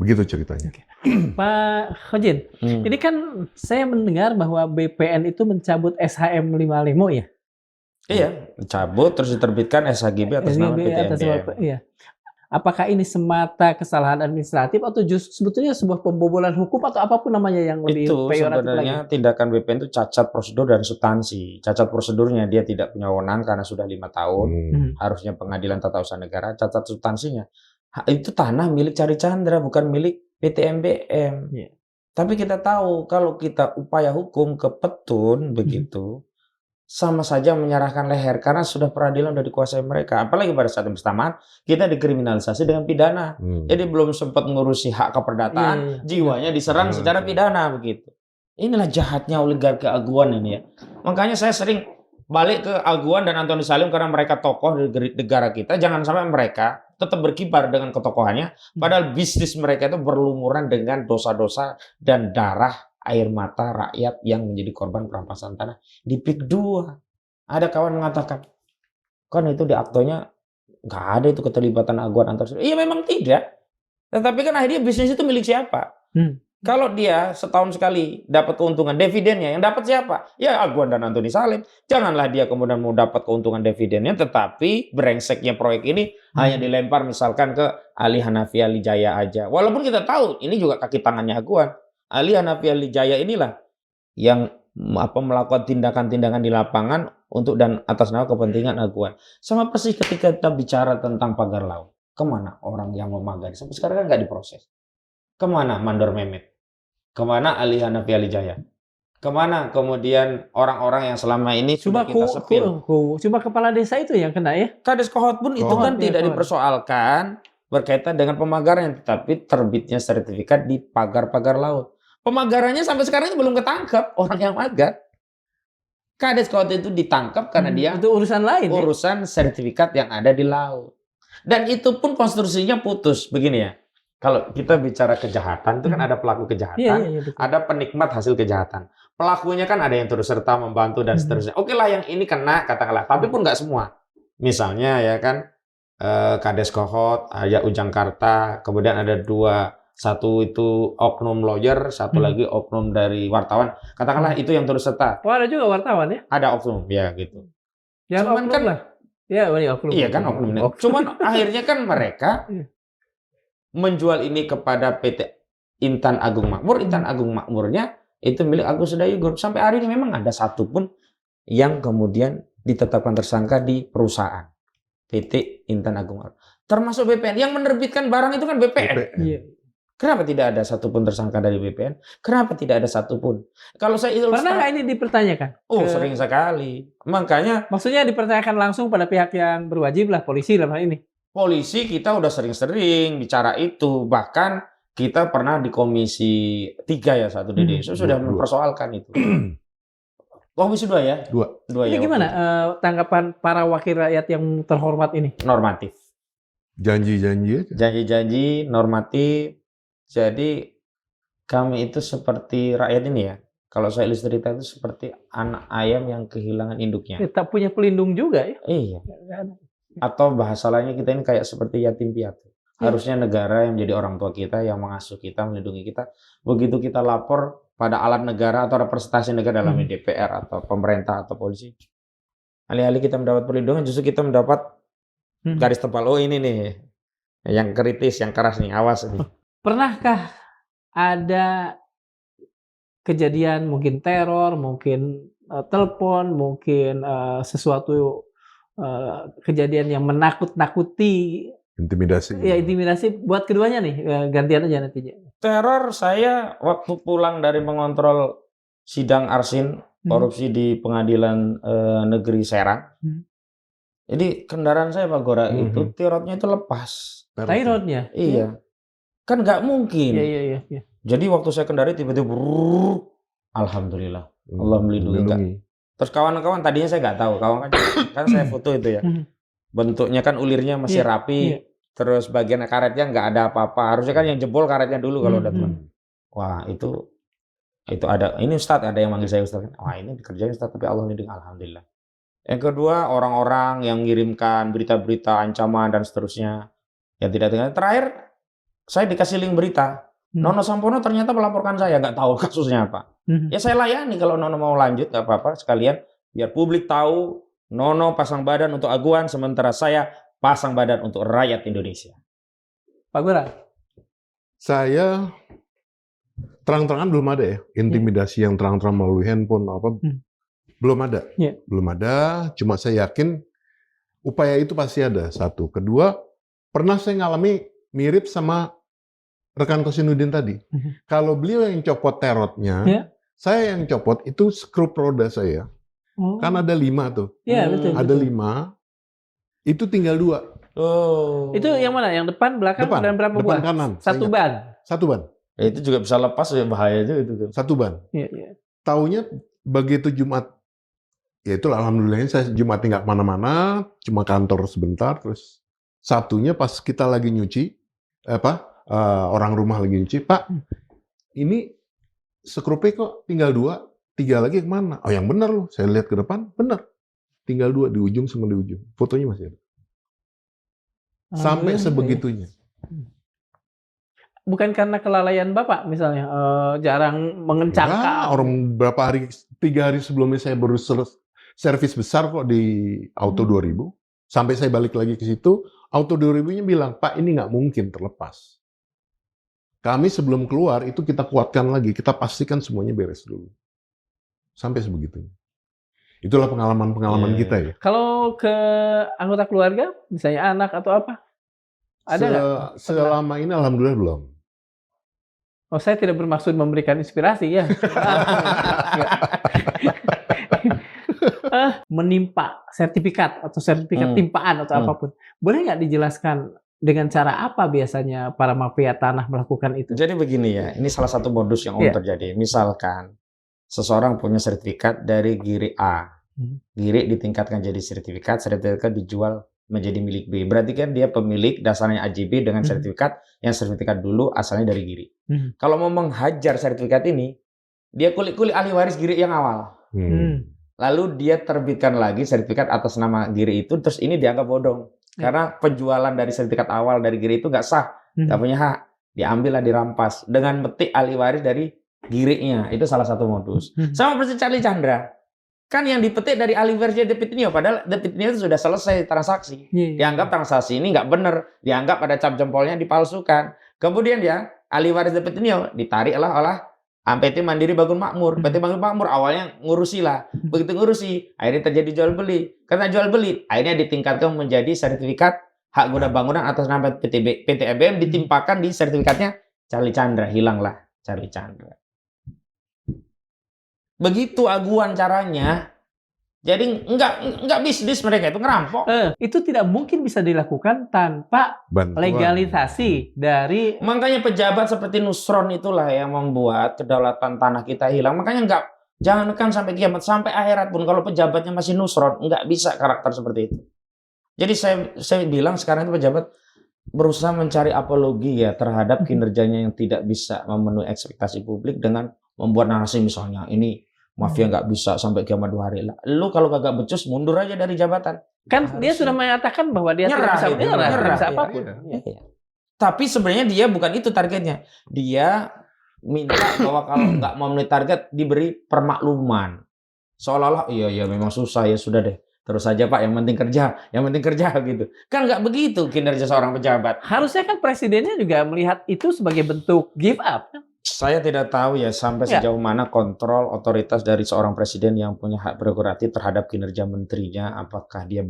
Begitu ceritanya. Pak Khojin, ini kan saya mendengar bahwa BPN itu mencabut SHM 55 ya? Iya, dicabut terus diterbitkan SHGB atas nama PT MBM. Iya. Apakah ini semata kesalahan administratif atau justru sebetulnya sebuah pembobolan hukum atau apapun namanya yang lebih itu peyoratif sebenarnya lagi? tindakan BPN itu cacat prosedur dan substansi. Cacat prosedurnya dia tidak punya wewenang karena sudah 5 tahun, harusnya pengadilan tata usaha negara. Cacat substansinya itu tanah milik Cari Chandra, bukan milik PT MBM. Tapi kita tahu kalau kita upaya hukum ke petun begitu, sama saja menyerahkan leher karena sudah peradilan sudah dikuasai mereka. Apalagi pada saat yang bersamaan kita dikriminalisasi dengan pidana. Jadi belum sempat ngurusi hak keperdataan, jiwanya diserang secara pidana begitu. Inilah jahatnya oligarki Aguan ini ya. Makanya saya sering balik ke Aguan dan Antoni Salim karena mereka tokoh di negara kita. Jangan sampai mereka tetap berkibar dengan ketokohannya, padahal bisnis mereka itu berlumuran dengan dosa-dosa dan darah air mata rakyat yang menjadi korban perampasan tanah di PIK 2. Ada kawan mengatakan, kan itu di aktonya nggak ada itu keterlibatan Aguan antar. Iya memang tidak. Tetapi kan akhirnya bisnis itu milik siapa? Kalau dia setahun sekali dapat keuntungan dividennya, yang dapat siapa? Ya Aguan dan Antoni Salim. Janganlah dia kemudian mau dapat keuntungan dividennya, tetapi brengseknya proyek ini hanya dilempar misalkan ke Ali Hanafi Alijaya aja. Walaupun kita tahu ini juga kaki tangannya Aguan. Ali Hanafi Alijaya inilah yang melakukan tindakan-tindakan di lapangan untuk dan atas nama kepentingan Aguan. Sama persis ketika kita bicara tentang pagar laut. Kemana orang yang memagari? Sampai sekarang kan nggak diproses. Kemana Mandor Mehmet? Kemana Ali Hanafi Alijaya? Kemana kemudian orang-orang yang selama ini sudah kita sepil? Cuma kepala desa itu yang kena ya? Kades Kohot pun itu kan tidak dipersoalkan berkaitan dengan pemagaran, tetapi terbitnya sertifikat di pagar-pagar laut. Pemagarannya sampai sekarang itu belum ketangkap orang yang magar. Kades Kohot itu ditangkap karena dia itu urusan lain. Urusan sertifikat yang ada di laut. Dan itu pun konstruksinya putus. Begini ya. Kalau kita bicara kejahatan itu kan ada pelaku kejahatan, ada penikmat hasil kejahatan. Pelakunya kan ada yang turut serta membantu dan seterusnya. Oke lah yang ini kena katakanlah, tapi pun nggak semua. Misalnya ya kan Kades Kohot, ada Ujang Karta, kemudian ada satu itu oknum lawyer, satu lagi oknum dari wartawan. Katakanlah itu yang turut serta. Oh ada juga wartawan ya? Ada oknum ya gitu. Yang cuman oknum kan lah. Ya ini oknum. Iya kan oknum. Cuman akhirnya kan mereka menjual ini kepada PT Intan Agung Makmur. Intan Agung Makmurnya itu milik Agus Sedayu Group. Sampai hari ini memang ada satu pun yang kemudian ditetapkan tersangka di perusahaan PT Intan Agung Makmur. Termasuk BPN. Yang menerbitkan barang itu kan BPN. Kenapa tidak ada satupun tersangka dari BPN? Kenapa tidak ada satupun? Kalau saya pernah nggak ini dipertanyakan? Sering sekali. Makanya maksudnya dipertanyakan langsung pada pihak yang berwajib lah, polisi dalam hal ini. Polisi kita udah sering-sering bicara itu. Bahkan kita pernah di Komisi 3 ya satu DD sudah mempersoalkan itu. Komisi 2 ya? Dua ini ya. Gimana tanggapan para wakil rakyat yang terhormat ini? Normatif. Janji-janji aja. Janji-janji normatif. Jadi kami itu seperti rakyat ini ya. Kalau saya ilustrasikan itu seperti anak ayam yang kehilangan induknya. Tak punya pelindung juga ya? Iya. Atau bahasa lainnya kita ini kayak seperti yatim piatu. Harusnya negara yang menjadi orang tua kita, yang mengasuh kita, melindungi kita. Begitu kita lapor pada alat negara atau representasi negara dalam DPR atau pemerintah atau polisi, alih-alih kita mendapat perlindungan, justru kita mendapat garis tebal. Oh ini nih, Yang kritis, yang keras nih, awas nih. Pernahkah ada kejadian mungkin teror, mungkin telepon, mungkin sesuatu kejadian yang menakut-nakuti, Intimidasi. ya intimidasi buat keduanya nih, gantian aja nantinya. Teror saya waktu pulang dari mengontrol sidang arsin korupsi di Pengadilan Negeri Serang. Jadi kendaraan saya Pak Gora itu tirotnya itu lepas. Tirotnya? Iya. Kan nggak mungkin. Iya. Jadi waktu saya kendarai tiba-tiba alhamdulillah Allah melindungi. Terus kawan-kawan tadinya saya nggak tahu, kawan kan saya foto itu ya. Bentuknya kan ulirnya masih rapi. Terus bagian karetnya nggak ada apa-apa. Harusnya kan yang jebol karetnya dulu kalau udah teman. Wah itu ada. Ini Ustadz, ada yang manggil saya Ustadz. Wah ini dikerjain Ustadz, tapi Allah lindungi, alhamdulillah. Yang kedua, orang-orang yang mengirimkan berita-berita ancaman dan seterusnya yang tidak dengar. Terakhir, saya dikasih link berita. Nono Sampono ternyata melaporkan saya, nggak tahu kasusnya apa. Ya saya layani kalau Nono mau lanjut, nggak apa-apa. Sekalian biar publik tahu Nono pasang badan untuk aguan, sementara saya pasang badan untuk rakyat Indonesia. Pak Gora? Saya terang-terangan belum ada ya, intimidasi yang terang-terang melalui handphone apa. Belum ada. Belum ada, cuma saya yakin upaya itu pasti ada, satu. Kedua, pernah saya ngalami mirip sama rekan Kosinudin tadi. Kalau beliau yang copot terotnya, saya yang copot itu skrup roda saya. Kan ada 5 tuh. Iya, betul. Ada 5, itu tinggal 2. Itu yang mana? Yang depan, belakang, dan berapa buah? Depan kanan. Satu ban? Satu ban. Itu juga bisa lepas, ya bahaya juga itu. Satu ban. Taunya begitu Jumat, ya itulah alhamdulillahnya saya Jumat nggak kemana-mana, cuma kantor sebentar, terus Sabtunya pas kita lagi nyuci, orang rumah lagi nyuci, Pak, ini skrupnya kok tinggal 2, 3 lagi kemana? Oh yang benar loh, saya lihat ke depan, benar. Tinggal 2, di ujung sama di ujung. Fotonya masih ada. Sampai sebegitunya. Bukan karena kelalaian Bapak misalnya, jarang mengencangkan. Orang berapa hari, 3 hari sebelumnya saya baru servis besar kok di Auto 2000. Sampai saya balik lagi ke situ, Auto 2000-nya bilang, Pak ini nggak mungkin terlepas. Kami sebelum keluar itu kita kuatkan lagi, kita pastikan semuanya beres dulu. Sampai sebegitunya. Itulah pengalaman-pengalaman kita ya. Kalau ke anggota keluarga, misalnya anak atau apa? Ada nggak? Selama ini alhamdulillah belum. Oh, saya tidak bermaksud memberikan inspirasi ya. Menimpa sertifikat atau sertifikat timpaan atau apapun. Boleh nggak dijelaskan dengan cara apa biasanya para mafia tanah melakukan itu? Jadi begini ya, ini salah satu modus yang terjadi. Misalkan seseorang punya sertifikat dari Giri A. Giri ditingkatkan jadi sertifikat dijual menjadi milik B. Berarti kan dia pemilik dasarnya AJB dengan sertifikat yang sertifikat dulu asalnya dari Giri. Kalau mau menghajar sertifikat ini, dia kulik-kulik ahli waris Giri yang awal. Lalu dia terbitkan lagi sertifikat atas nama Giri itu, terus ini dianggap bodong. Karena penjualan dari sertifikat awal dari Giri itu nggak sah, nggak punya hak. Diambillah, dirampas dengan metik ahli waris dari Girinya. Itu salah satu modus. Sama persis Charlie Chandra. Kan yang dipetik dari ahli warisnya Depitinio, padahal Depitinio itu sudah selesai transaksi. Dianggap transaksi ini nggak benar, dianggap ada cap jempolnya dipalsukan. Kemudian dia ahli waris Depitinio ditariklah oleh PT Mandiri Bangun Makmur. PT Bangun Makmur awalnya ngurusi lah, begitu ngurusi akhirnya terjadi jual beli. Karena jual beli akhirnya ditingkatkan menjadi sertifikat hak guna bangunan atas nama PT EBM, ditimpakan di sertifikatnya Charlie Chandra, hilanglah Charlie Chandra. Begitu aguan caranya. Jadi enggak bisnis mereka itu ngerampok. Itu tidak mungkin bisa dilakukan tanpa legalisasi dari. Makanya pejabat seperti Nusron itulah yang membuat kedaulatan tanah kita hilang. Makanya jangankan sampai kiamat, sampai akhirat pun kalau pejabatnya masih Nusron, enggak bisa karakter seperti itu. Jadi saya bilang sekarang itu pejabat berusaha mencari apologi ya terhadap kinerjanya yang tidak bisa memenuhi ekspektasi publik dengan membuat narasi misalnya ini mafia nggak bisa sampai kiamat 2 hari lah. Lu kalau kagak becus mundur aja dari jabatan. Kan dia sudah mengatakan bahwa dia nyerah, tidak bisa apapun. Iya. Tapi sebenarnya dia bukan itu targetnya. Dia minta bahwa kalau nggak memenuhi target diberi permakluman. Seolah-olah iya memang susah ya sudah deh. Terus saja Pak, yang penting kerja gitu. Kan nggak begitu kinerja seorang pejabat. Harusnya kan presidennya juga melihat itu sebagai bentuk give up. Saya tidak tahu ya sampai sejauh mana kontrol otoritas dari seorang presiden yang punya hak prerogatif terhadap kinerja menterinya. Apakah dia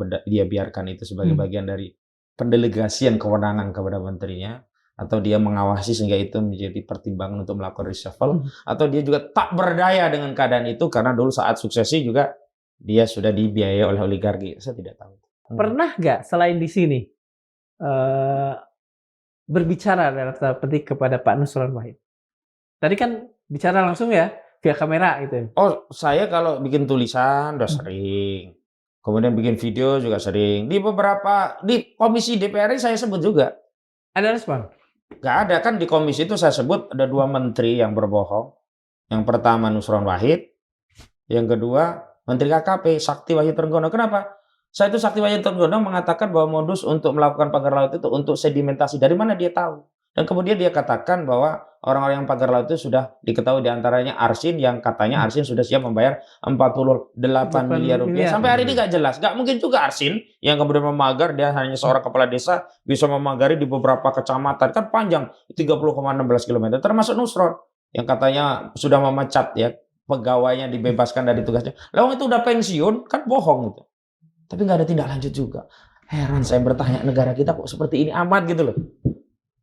biarkan itu sebagai bagian dari pendelegasian kewenangan kepada menterinya, atau dia mengawasi sehingga itu menjadi pertimbangan untuk melakukan reshuffle, atau dia juga tak berdaya dengan keadaan itu karena dulu saat suksesi juga dia sudah dibiayai oleh oligarki. Saya tidak tahu. Pernah nggak selain di sini berbicara dalam tanda petik kepada Pak Nusron Wahid? Tadi kan bicara langsung ya via kamera gitu. Oh, saya kalau bikin tulisan udah sering. Kemudian bikin video juga sering. Di komisi DPR saya sebut juga. Ada respon? Nggak ada, kan di komisi itu saya sebut ada 2 menteri yang berbohong. Yang pertama Nusron Wahid, yang kedua Menteri KKP Sakti Wahyu Trenggono. Kenapa? Saya itu Sakti Wahyu Trenggono mengatakan bahwa modus untuk melakukan pagar laut itu untuk sedimentasi. Dari mana dia tahu? Dan kemudian dia katakan bahwa orang-orang yang pagar laut itu sudah diketahui diantaranya Arsin, yang katanya Arsin sudah siap membayar 48 miliar rupiah. Sampai hari ini nggak jelas. Nggak mungkin juga Arsin yang kemudian memagar, dia hanya seorang kepala desa, bisa memagari di beberapa kecamatan. Kan panjang, 30,16 km. Termasuk Nusron yang katanya sudah memecat ya pegawainya, dibebaskan dari tugasnya. Lalu itu udah pensiun, kan bohong gitu. Tapi nggak ada tindak lanjut juga. Heran saya bertanya, negara kita kok seperti ini amat gitu loh.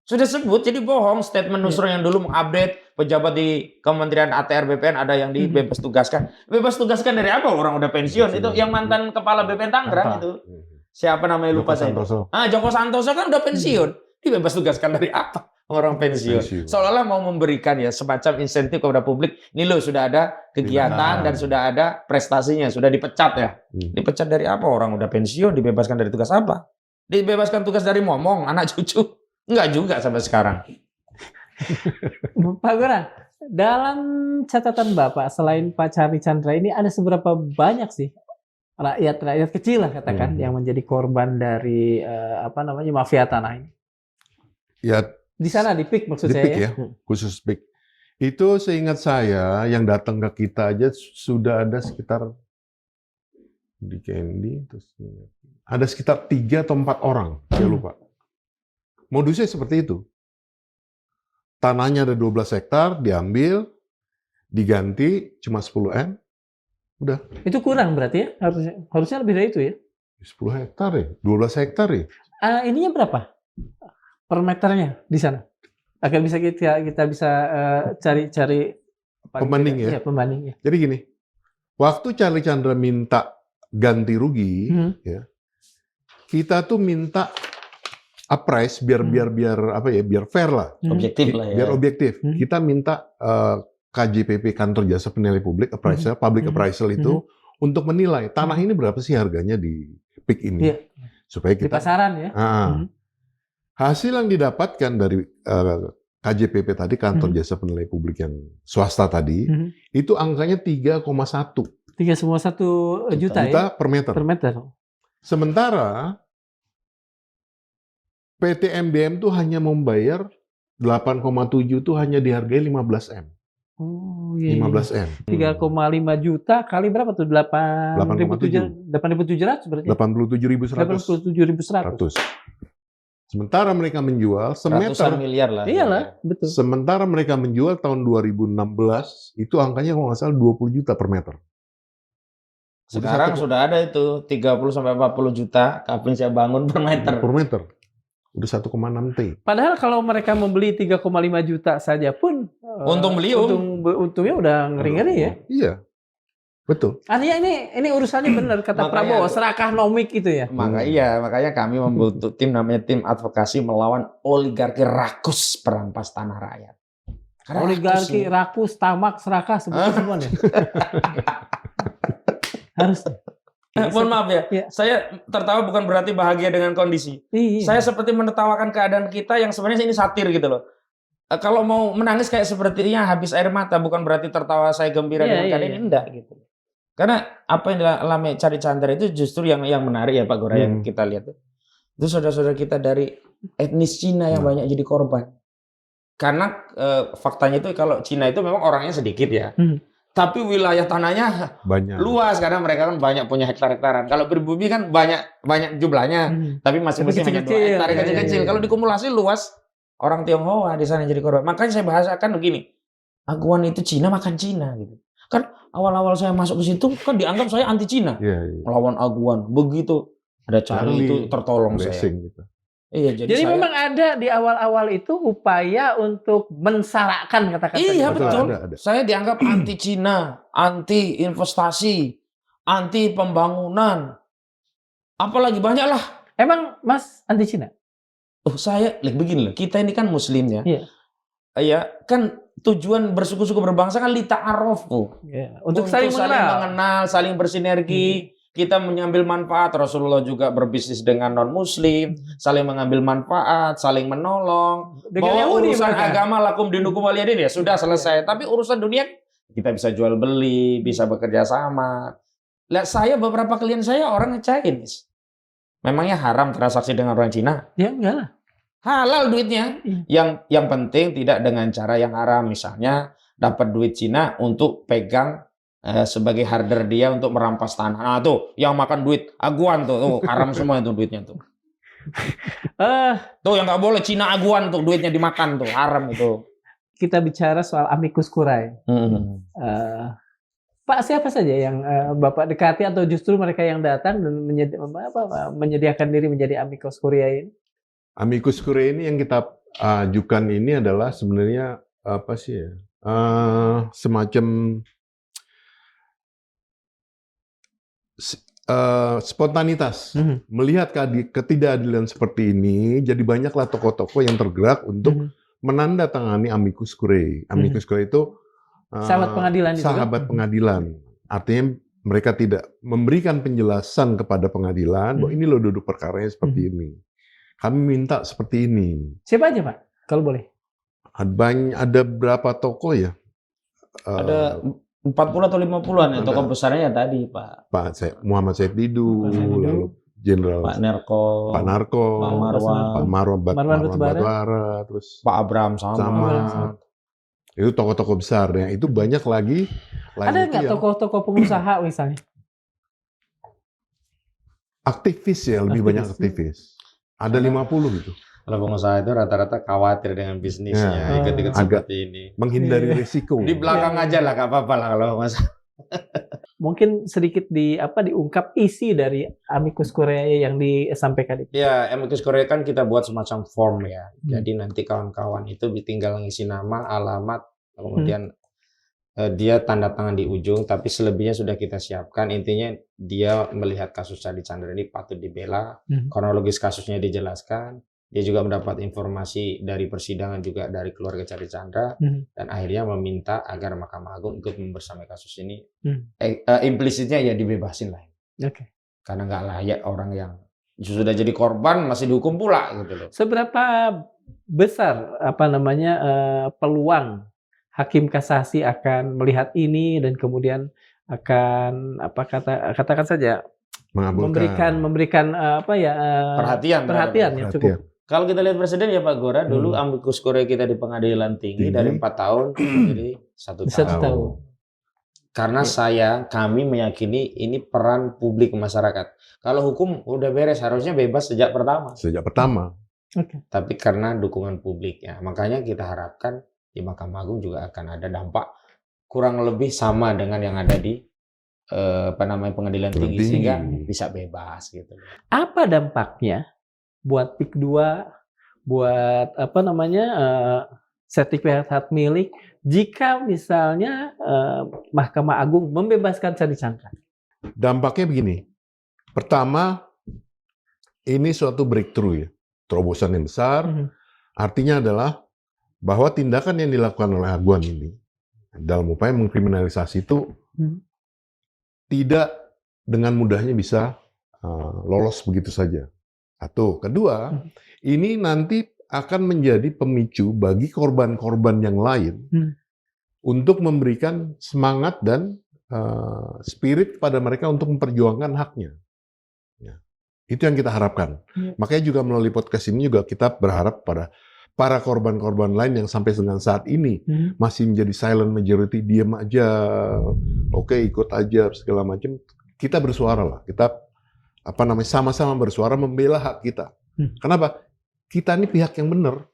Sudah sebut, jadi bohong statement Nusron yang dulu mengupdate pejabat di Kementerian ATR BPN ada yang dibebas tugaskan. Bebas tugaskan dari apa? Orang udah pensiun. Itu yang mantan kepala BPN Tangerang itu. Siapa namanya lupa saya. Joko Santoso kan udah pensiun. Dibebas tugaskan dari apa? Orang pensiun. Seolah-olah mau memberikan ya semacam insentif kepada publik. Ini loh sudah ada kegiatan dan sudah ada prestasinya, sudah dipecat ya. Dipecat dari apa? Orang udah pensiun, dibebaskan dari tugas apa? Dibebaskan tugas dari momong, anak cucu. Enggak juga sampai sekarang. Pak Gora, dalam catatan Bapak, selain Pak Charlie Chandra ini ada seberapa banyak sih rakyat kecil lah katakan yang menjadi korban dari mafia tanah ini? Ya, di sana di PIK maksud di saya PIK ya, khusus PIK. Itu seingat saya yang datang ke kita aja sudah ada sekitar di Candy terus ada sekitar 3 atau 4 orang, saya lupa. Modusnya seperti itu. Tanahnya ada 12 hektar, diambil, diganti cuma 10 M, udah. Itu kurang berarti ya? Harusnya lebih dari itu ya? 10 hektar ya, 12 hektar ya. Ininya berapa? Per meternya di sana? Agar bisa kita bisa cari pembanding ya. Pembanding ya. Jadi gini, waktu Charlie Chandra minta ganti rugi, ya, kita tuh minta appraise biar fair lah, objektif lah ya. Biar objektif. Kita minta KJPP Kantor Jasa Penilai Publik appraisal, public appraisal itu untuk menilai tanah ini berapa sih harganya di PIK ini, supaya kita di pasaran ya. Hasil yang didapatkan dari KJPP tadi, Kantor Jasa Penilai Publik yang swasta tadi, itu angkanya 3,1 juta ya? Per meter. Sementara PT MBM tuh hanya membayar 8,7 tuh hanya dihargai 15 M. Oh iya. 15 M. 3,5 juta kali berapa tuh? 8.700 berarti. 87.100. Sementara mereka menjual semeter ratusan miliar lah. Iyalah, betul. Sementara mereka menjual tahun 2016 itu angkanya kalau nggak salah 20 juta per meter. Sekarang sudah ada itu 30 sampai 40 juta kapan saya bangun per meter. Per meter. Udah 1,6 T. Padahal kalau mereka membeli 3,5 juta saja pun untung beliung. Untungnya udah ngeri-ngeri ya. Iya. Betul. Artinya ini urusannya benar kata Prabowo, serakah nomik itu ya. Makanya kami membentuk tim namanya tim advokasi melawan oligarki rakus perampas tanah rakyat. Karena oligarki rakus, tamak, serakah sebutnya semua nih. Harus. Mohon maaf ya, saya tertawa bukan berarti bahagia dengan kondisi. Saya seperti menertawakan keadaan kita yang sebenarnya ini satir gitu loh. Kalau mau menangis kayak sepertinya habis air mata, bukan berarti tertawa saya gembira dengan keadaan ini, enggak gitu. Karena apa yang dialami Charlie Chandra itu justru yang menarik ya Pak Gora, yang kita lihat. Itu saudara-saudara kita dari etnis Cina yang banyak jadi korban. Karena faktanya itu kalau Cina itu memang orangnya sedikit ya. tapi wilayah tanahnya Banyak. luas karena mereka kan banyak punya hektar-hektaran. Kalau pribumi kan banyak jumlahnya, tapi masing-masing hanya 2 hektar kecil-kecil. Kalau dikumulasi luas, orang Tionghoa di sana jadi korban. Makanya saya bahasakan begini, Aguan itu Cina makan Cina gitu. Kan awal-awal saya masuk ke situ kan dianggap saya anti Cina, melawan Aguan. Begitu ada Charlie itu tertolong saya. Gitu. Iya, jadi memang ada di awal-awal itu upaya untuk mensarakkan kata-kata. Iya betul. Ada. Saya dianggap anti Cina, anti investasi, anti pembangunan, apalagi banyak lah. Emang Mas anti Cina? Oh saya, begini loh. Kita ini kan Muslim ya. Iya. Ya kan tujuan bersuku-suku berbangsa kan lita'arofu. Untuk saling mengenal, saling bersinergi. Kita mengambil manfaat, Rasulullah juga berbisnis dengan non-muslim, saling mengambil manfaat, saling menolong. Bahwa urusan agama lakum dinukum waliyadin ya sudah selesai. Tapi urusan dunia kita bisa jual beli, bisa bekerja sama. Lihat saya beberapa klien saya orang Chinese. Memangnya haram transaksi dengan orang Cina? Ya enggak lah. Halal duitnya. Yang penting tidak dengan cara yang haram. Misalnya dapat duit Cina untuk pegang sebagai harder dia untuk merampas tanah. Nah tuh, yang makan duit Aguan tuh haram semua itu duitnya tuh. Tuh yang nggak boleh Cina Aguan tuh duitnya dimakan tuh, haram itu. Kita bicara soal amicus curiae. Pak, siapa saja yang Bapak dekati atau justru mereka yang datang dan menyediakan diri menjadi amicus curiae ini? Amicus curiae ini yang kita ajukan ini adalah sebenarnya apa sih ya? Semacam spontanitas. Melihat ketidakadilan seperti ini, jadi banyaklah tokoh-tokoh yang tergerak untuk menandatangani amicus curiae. Amicus curiae itu sahabat pengadilan. Sahabat pengadilan. Artinya mereka tidak memberikan penjelasan kepada pengadilan bahwa ini loh duduk perkaranya seperti ini. Kami minta seperti ini. Siapa aja Pak? Kalau boleh. Ada berapa tokoh ya? Ada 40 atau 50-an ya tokoh besarnya tadi Pak. Muhammad Said Didu, lalu Jenderal Pak Narko, Pak Marwan Batubara, terus Pak Abraham sama. Itu tokoh-tokoh besar ya. Itu banyak lagi. Ada nggak tokoh-tokoh pengusaha misalnya? Aktivis ya, lebih banyak aktivis. Ada 50 gitu. Kalau pengusaha itu rata-rata khawatir dengan bisnisnya, ikut-ikut seperti ini. Menghindari risiko. Di belakang aja lah, nggak apa-apa lah kalau mas. Mungkin sedikit diungkap isi dari amicus curiae yang disampaikan itu. Ya, amicus curiae kan kita buat semacam form ya. Jadi nanti kawan-kawan itu tinggal ngisi nama, alamat, kemudian dia tanda tangan di ujung, tapi selebihnya sudah kita siapkan. Intinya dia melihat kasus Charlie Chandra ini patut dibela, kronologis kasusnya dijelaskan. Dia juga mendapat informasi dari persidangan juga dari keluarga Charlie Chandra dan akhirnya meminta agar Mahkamah Agung ikut membersamai kasus ini. Implisitnya ya dibebasin lah. Karena nggak layak orang yang sudah jadi korban masih dihukum pula gitu loh. Seberapa besar peluang hakim kasasi akan melihat ini dan kemudian akan katakan saja memberikan perhatian yang cukup. Kalau kita lihat presiden ya Pak Gora, dulu amicus curiae kita di pengadilan tinggi dari 4 tahun menjadi 1 tahun. Karena kami meyakini ini peran publik masyarakat. Kalau hukum udah beres harusnya bebas sejak pertama. Tapi karena dukungan publik ya, makanya kita harapkan di Mahkamah Agung juga akan ada dampak kurang lebih sama dengan yang ada di pengadilan tinggi sehingga bisa bebas gitu. Apa dampaknya buat PIK 2, buat sertifikat hak milik jika misalnya Mahkamah Agung membebaskan Charlie Chandra? Dampaknya begini. Pertama, ini suatu breakthrough ya, terobosan yang besar. Artinya adalah bahwa tindakan yang dilakukan oleh Aguan ini dalam upaya mengkriminalisasi itu tidak dengan mudahnya bisa lolos begitu saja. Satu. Kedua, ini nanti akan menjadi pemicu bagi korban-korban yang lain untuk memberikan semangat dan spirit pada mereka untuk memperjuangkan haknya. Ya. Itu yang kita harapkan. Makanya juga melalui podcast ini juga kita berharap pada para korban-korban lain yang sampai dengan saat ini masih menjadi silent majority, diam aja, oke ikut aja segala macam. Kita bersuara lah, kita sama-sama bersuara membela hak kita. Kenapa? Kita ini pihak yang benar.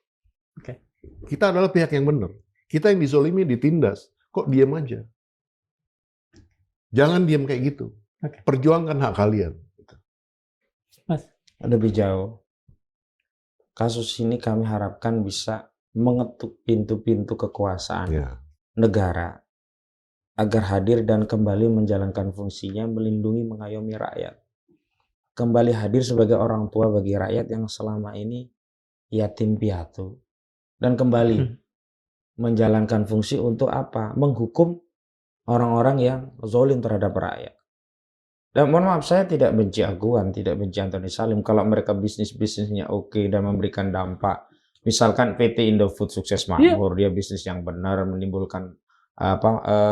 Kita adalah pihak yang benar. Kita yang dizolimi, ditindas, kok diam aja? Jangan diam kayak gitu. Perjuangkan hak kalian. Mas, lebih jauh. Kasus ini kami harapkan bisa mengetuk pintu-pintu kekuasaan negara agar hadir dan kembali menjalankan fungsinya melindungi, mengayomi rakyat. Kembali hadir sebagai orang tua bagi rakyat yang selama ini yatim piatu. Dan kembali menjalankan fungsi untuk apa? Menghukum orang-orang yang zalim terhadap rakyat. Dan mohon maaf, saya tidak benci Aguan, tidak benci Antoni Salim. Kalau mereka bisnisnya oke dan memberikan dampak. Misalkan PT Indofood sukses makmur, dia bisnis yang benar, menimbulkan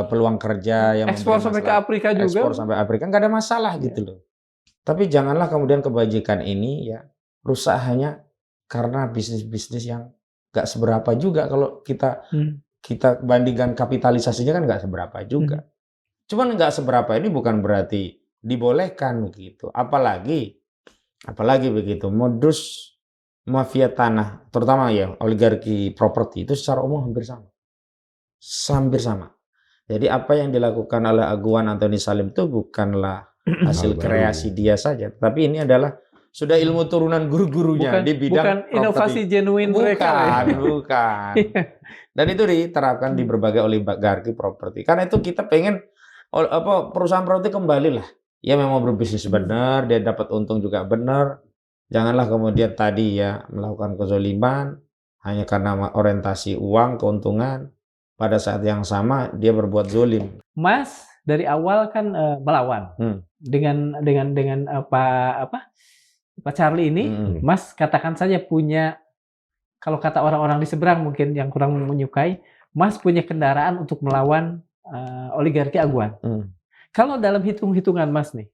peluang kerja yang ekspor sampai ke Afrika juga. Ekspor sampai Afrika, nggak ada masalah gitu loh. Tapi janganlah kemudian kebajikan ini ya rusak hanya karena bisnis-bisnis yang nggak seberapa juga. Kalau kita bandingkan kapitalisasinya kan nggak seberapa juga. Cuman nggak seberapa ini bukan berarti dibolehkan begitu. Apalagi begitu modus mafia tanah, terutama ya oligarki properti itu secara umum hampir sama. Jadi apa yang dilakukan oleh Aguan Antoni Salim itu bukanlah hasil kreasi dia saja, tapi ini adalah sudah ilmu turunan guru-gurunya di bidang bukan inovasi genuine mereka. Bukan. Dan itu diterapkan di berbagai oligarki properti. Karena itu kita pengen perusahaan properti kembali lah. Ya memang berbisnis benar, dia dapat untung juga benar. Janganlah kemudian tadi ya melakukan kezoliman hanya karena orientasi uang, keuntungan. Pada saat yang sama dia berbuat zolim. Mas dari awal kan melawan dengan Pak Charlie ini. Mas katakan saja punya, kalau kata orang-orang di seberang mungkin yang kurang menyukai, Mas punya kendaraan untuk melawan oligarki Aguan. Kalau dalam hitung-hitungan Mas nih,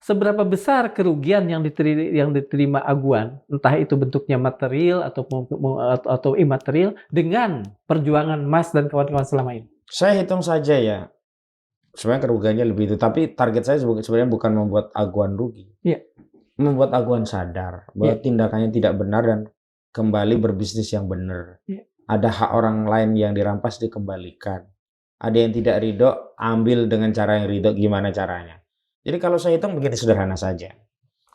seberapa besar kerugian yang diterima Aguan, entah itu bentuknya material atau imaterial, dengan perjuangan Mas dan kawan-kawan selama ini? Saya hitung saja ya, sebenarnya kerugiannya lebih itu. Tapi target saya sebenarnya bukan membuat Aguan rugi, membuat Aguan sadar bahwa tindakannya tidak benar dan kembali berbisnis yang benar. Ada hak orang lain yang dirampas dikembalikan. Ada yang tidak ridho, ambil dengan cara yang ridho. Gimana caranya? Jadi kalau saya hitung begini sederhana saja.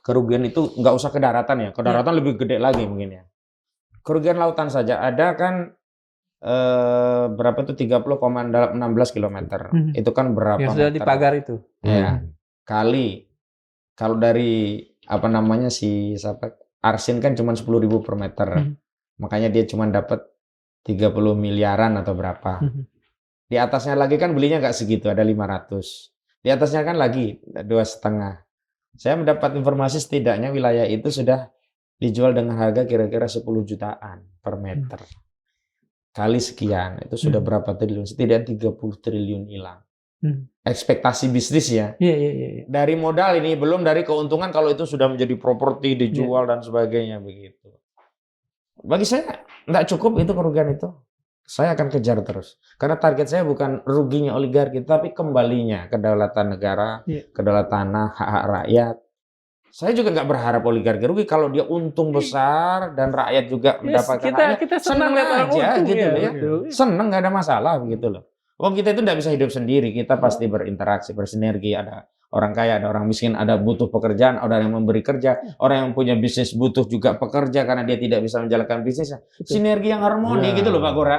Kerugian itu nggak usah ke daratan ya. Ke daratan lebih gede lagi mungkin ya. Kerugian lautan saja. Ada kan berapa itu 30,16 km. Itu kan berapa yang sudah meter? dipagar itu. Ya. Kali. Kalau dari Arsin kan cuma 10.000 per meter. Makanya dia cuma dapat 30 miliaran atau berapa. Di atasnya lagi kan belinya nggak segitu, ada 500. Di atasnya kan lagi 2,5. Saya mendapat informasi setidaknya wilayah itu sudah dijual dengan harga kira-kira 10 jutaan per meter. Kali sekian, itu sudah berapa triliun? Setidaknya 30 triliun hilang. Ekspektasi bisnis ya. Dari modal ini, belum dari keuntungan kalau itu sudah menjadi properti, dijual dan sebagainya begitu. Bagi saya nggak cukup itu kerugian itu. Saya akan kejar terus. Karena target saya bukan ruginya oligarki, tapi kembalinya kedaulatan negara, kedaulatan tanah, hak-hak rakyat. Saya juga nggak berharap oligarki rugi kalau dia untung besar dan rakyat juga mendapatkan haknya. Kita senang aja gitu loh ya. Senang, nggak ada masalah begitu loh. Wong kita itu nggak bisa hidup sendiri, kita pasti berinteraksi, bersinergi. Ada orang kaya, ada orang miskin, ada butuh pekerjaan, ada yang memberi kerja, orang yang punya bisnis butuh juga pekerja karena dia tidak bisa menjalankan bisnisnya. Sinergi yang harmoni gitu loh Pak Gora.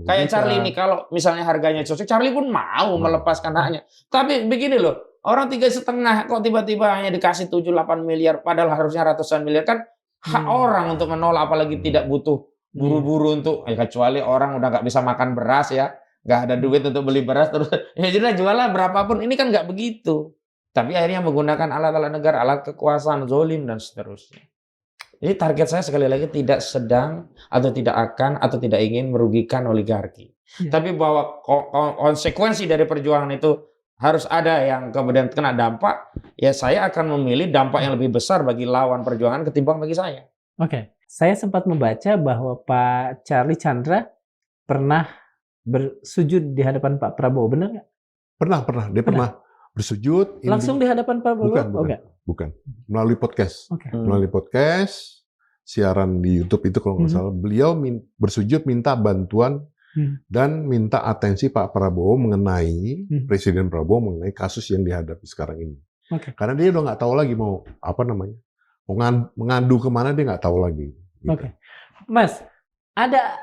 Kayak Charlie ini, kalau misalnya harganya cocok, Charlie pun mau melepaskan haknya. Tapi begini loh, orang 3,5 kok tiba-tiba hanya dikasih 7-8 miliar, padahal harusnya ratusan miliar, kan hak orang untuk menolak, apalagi tidak butuh buru-buru untuk, kecuali orang udah nggak bisa makan beras ya, nggak ada duit untuk beli beras, terus ya jadi jualah berapapun, ini kan nggak begitu. Tapi akhirnya menggunakan alat-alat negara, alat kekuasaan, zolim, dan seterusnya. Jadi target saya sekali lagi tidak sedang, atau tidak akan, atau tidak ingin merugikan oligarki. Tapi bahwa konsekuensi dari perjuangan itu harus ada yang kemudian kena dampak, ya saya akan memilih dampak yang lebih besar bagi lawan perjuangan ketimbang bagi saya. Oke. Saya sempat membaca bahwa Pak Charlie Chandra pernah bersujud di hadapan Pak Prabowo, benar nggak? Pernah. Dia pernah bersujud. Langsung di hadapan Pak Prabowo? Bukan. Melalui podcast. Okay. Melalui podcast, siaran di YouTube itu kalau nggak salah, beliau bersujud minta bantuan dan minta atensi Pak Prabowo mengenai Presiden Prabowo mengenai kasus yang dihadapi sekarang ini. Okay. Karena dia udah nggak tahu lagi mau mengadu kemana, dia nggak tahu lagi. Gitu. Oke, Mas, ada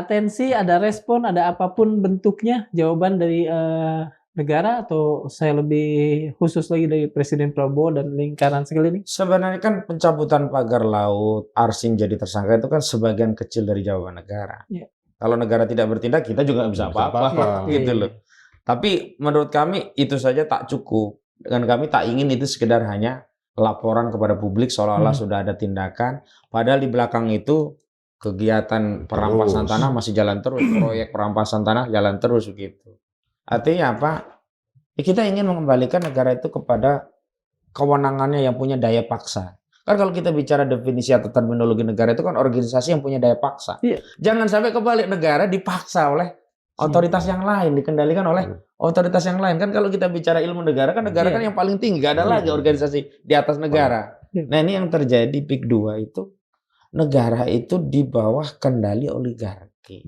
atensi, ada respon, ada apapun bentuknya jawaban dari negara, atau saya lebih khusus lagi dari Presiden Prabowo dan lingkaran sekeliling? Sebenarnya kan pencabutan pagar laut, Arsin jadi tersangka itu kan sebagian kecil dari jawaban negara. Yeah. Kalau negara tidak bertindak, kita juga nggak bisa apa-apa, gitu loh. Tapi menurut kami itu saja tak cukup. Dan kami tak ingin itu sekedar hanya laporan kepada publik seolah-olah sudah ada tindakan, padahal di belakang itu kegiatan perampasan tanah masih jalan terus, proyek perampasan tanah jalan terus begitu. Artinya apa? Ya, kita ingin mengembalikan negara itu kepada kewenangannya yang punya daya paksa. Kan kalau kita bicara definisi atau terminologi negara itu kan organisasi yang punya daya paksa. Iya. Jangan sampai kebalik, negara dipaksa oleh otoritas yang lain, dikendalikan oleh otoritas yang lain. Kan kalau kita bicara ilmu negara kan kan yang paling tinggi, gak ada lagi organisasi di atas negara. Nah ini yang terjadi PIK 2 itu, negara itu di bawah kendali oligarki.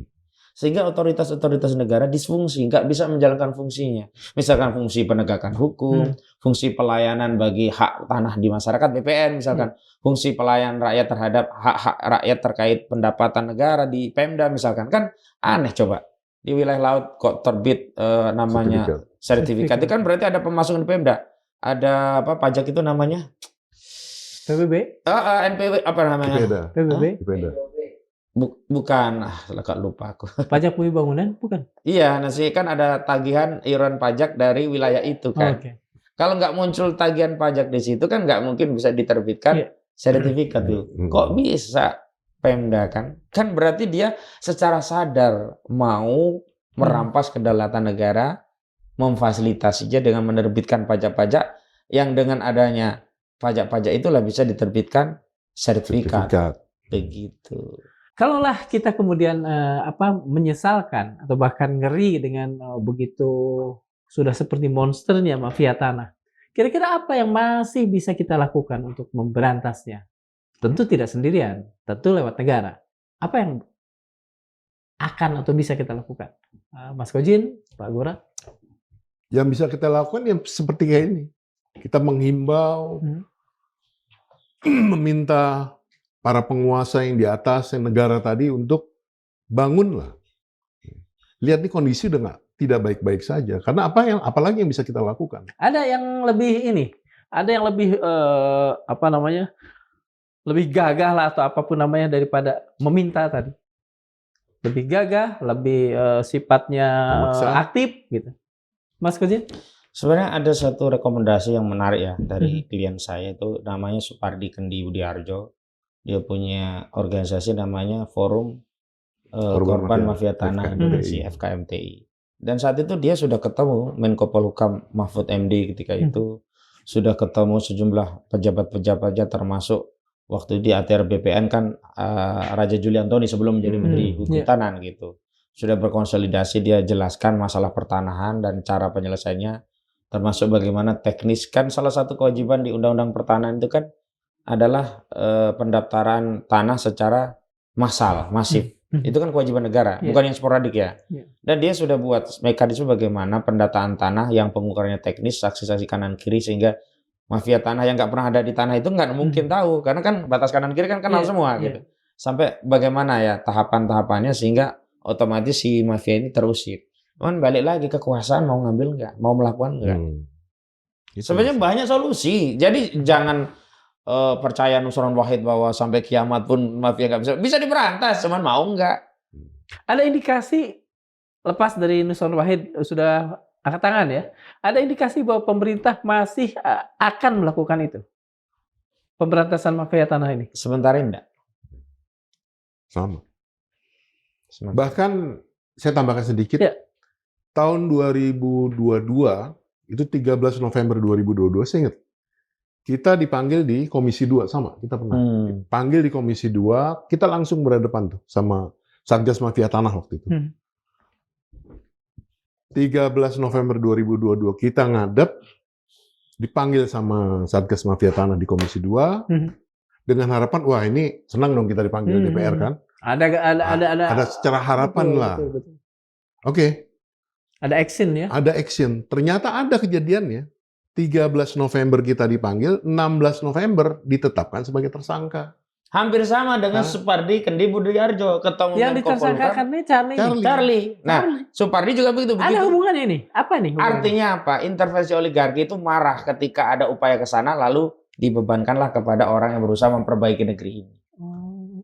Sehingga otoritas-otoritas negara disfungsi, nggak bisa menjalankan fungsinya. Misalkan fungsi penegakan hukum, fungsi pelayanan bagi hak tanah di masyarakat, BPN misalkan, fungsi pelayanan rakyat terhadap hak-hak rakyat terkait pendapatan negara di Pemda misalkan. Kan aneh coba. Di wilayah laut kok terbit namanya sertifikat. Itu kan berarti ada pemasukan Pemda. Ada apa pajak itu namanya? PBB? NPW apa namanya? PBB? Bukan, agak lupa aku. Pajak bumi bangunan bukan? Iya, nanti kan ada tagihan iuran pajak dari wilayah itu kan. Kalau nggak muncul tagihan pajak di situ kan nggak mungkin bisa diterbitkan sertifikat tuh. Kok bisa? Pemda kan berarti dia secara sadar mau merampas kedaulatan negara, memfasilitasinya dengan menerbitkan pajak-pajak yang dengan adanya pajak-pajak itulah bisa diterbitkan sertifikat. Begitu. Kalaulah kita kemudian menyesalkan atau bahkan ngeri dengan begitu sudah seperti monsternya mafia tanah, kira-kira apa yang masih bisa kita lakukan untuk memberantasnya? Tentu tidak sendirian, tentu lewat negara. Apa yang akan atau bisa kita lakukan? Mas Kojin, Pak Gora? Yang bisa kita lakukan yang seperti kayak ini. Kita menghimbau, meminta para penguasa yang di atas, yang negara tadi untuk bangunlah. Lihat nih kondisi udah tidak baik-baik saja. Karena apalagi yang bisa kita lakukan? Ada yang lebih ada yang lebih lebih gagah lah atau apapun namanya daripada meminta tadi. Lebih gagah, lebih sifatnya aktif gitu. Mas Kojin? Sebenarnya ada satu rekomendasi yang menarik ya dari klien saya, itu namanya Supardi Kendi Budiarjo. Dia punya organisasi namanya Forum Korban Mafia Tanah Indonesia, FKMTI. Dan saat itu dia sudah ketemu Menko Polhukam Mahfud MD ketika itu, sudah ketemu sejumlah pejabat-pejabatnya termasuk waktu di ATR BPN kan Raja Juli Antoni sebelum menjadi Menteri Kehutanan gitu. Sudah berkonsolidasi, dia jelaskan masalah pertanahan dan cara penyelesaiannya, termasuk bagaimana teknis. Kan salah satu kewajiban di Undang-Undang Pertanahan itu kan adalah pendaftaran tanah secara masif. Itu kan kewajiban negara, bukan yang sporadik ya. Dan dia sudah buat mekanisme bagaimana pendataan tanah yang pengukurannya teknis, saksi-saksi kanan kiri, sehingga mafia tanah yang nggak pernah ada di tanah itu nggak mungkin tahu, karena kan batas kanan kiri kan kenal semua gitu. Sampai bagaimana ya tahapan-tahapannya sehingga otomatis si mafia ini terusir. Cuman balik lagi, kekuasaan mau ngambil nggak, mau melakukan nggak. Sebenarnya banyak solusi. Jadi jangan percaya Nusron Wahid bahwa sampai kiamat pun mafia nggak bisa diberantas, cuman mau nggak. Ada indikasi lepas dari Nusron Wahid sudah angkat tangan ya, ada indikasi bahwa pemerintah masih akan melakukan itu, pemberantasan mafia tanah ini? Sementara enggak. Sama. Bahkan saya tambahkan sedikit, tahun 2022 itu 13 November 2022 saya ingat Kita dipanggil di Komisi 2 sama, kita pernah. Panggil di Komisi 2, kita langsung berhadapan tuh sama Satgas Mafia Tanah waktu itu. 13 November 2022 kita ngadep, dipanggil sama Satgas Mafia Tanah di Komisi 2 dengan harapan, wah ini senang dong kita dipanggil DPR kan. Ada secara harapan betul, lah. Betul. Oke. Ada action ya? Ada action. Ternyata ada kejadiannya. 13 November kita dipanggil, 16 November ditetapkan sebagai tersangka. Hampir sama dengan Supardi Kendi Budiarjo, ketemu yang ditersangkakan ini Charlie. Nah, Supardi juga begitu. Ada hubungannya ini? Apa nih? Artinya apa? Intervensi oligarki itu marah ketika ada upaya ke sana, lalu dibebankanlah kepada orang yang berusaha memperbaiki negeri ini.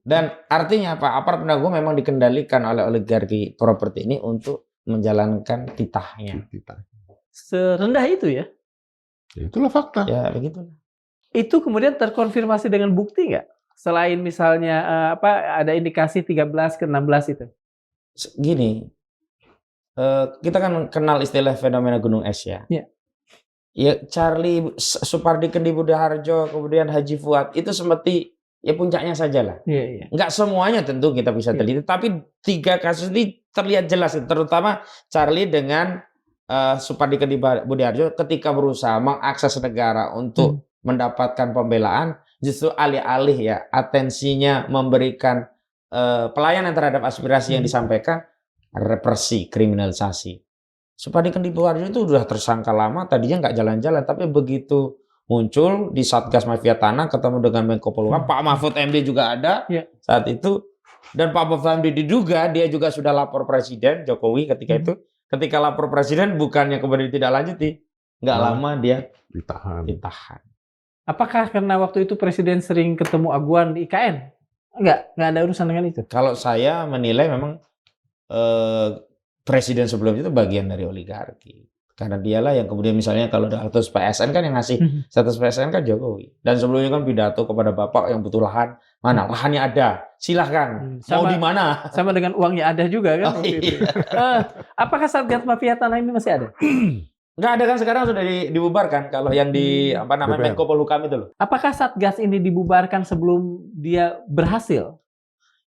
Dan artinya apa? Aparat penegak hukum memang dikendalikan oleh oligarki properti ini untuk menjalankan titahnya. Serendah itu ya? Itulah fakta. Ya, begitulah. Itu kemudian terkonfirmasi dengan bukti nggak? Selain misalnya ada indikasi 13 ke 16 itu? Gini, kita kan kenal istilah fenomena gunung es ya. Ya. Ya, Charlie, Supardi Kendi Budiharjo, kemudian Haji Fuad, itu seperti ya puncaknya saja lah. Iya. Nggak semuanya tentu kita bisa teliti, tapi 3 kasus ini terlihat jelas, terutama Charlie dengan Supardi Kendi Budiharjo ketika berusaha mengakses negara untuk mendapatkan pembelaan, justru alih-alih ya atensinya memberikan pelayanan terhadap aspirasi yang disampaikan, represi, kriminalisasi. Supardi Kendi Budiharjo itu sudah tersangka lama, tadinya nggak jalan-jalan, tapi begitu muncul di Satgas Mafia Tanah, ketemu dengan Menko Polhukam, Pak Mahfud MD juga ada saat itu, dan Pak Mahfud MD diduga dia juga sudah lapor Presiden Jokowi ketika itu. Ketika lapor Presiden, bukannya kemudian tidak lanjuti, nggak lama dia ditahan. Apakah karena waktu itu Presiden sering ketemu Aguan di IKN? Nggak ada urusan dengan itu. Kalau saya menilai memang Presiden sebelumnya itu bagian dari oligarki. Karena dialah yang kemudian misalnya kalau ada status PSN kan yang ngasih status PSN kan Jokowi. Dan sebelumnya kan pidato kepada Bapak yang butuh lahan. Mana? Lahannya ada. Silahkan. Mau di mana? Sama dengan uangnya ada juga kan? Apakah Satgas Mafia Tanah ini masih ada? Nggak ada kan, sekarang sudah dibubarkan. Kalau yang di Menko Polhukam itu loh. Apakah Satgas ini dibubarkan sebelum dia berhasil?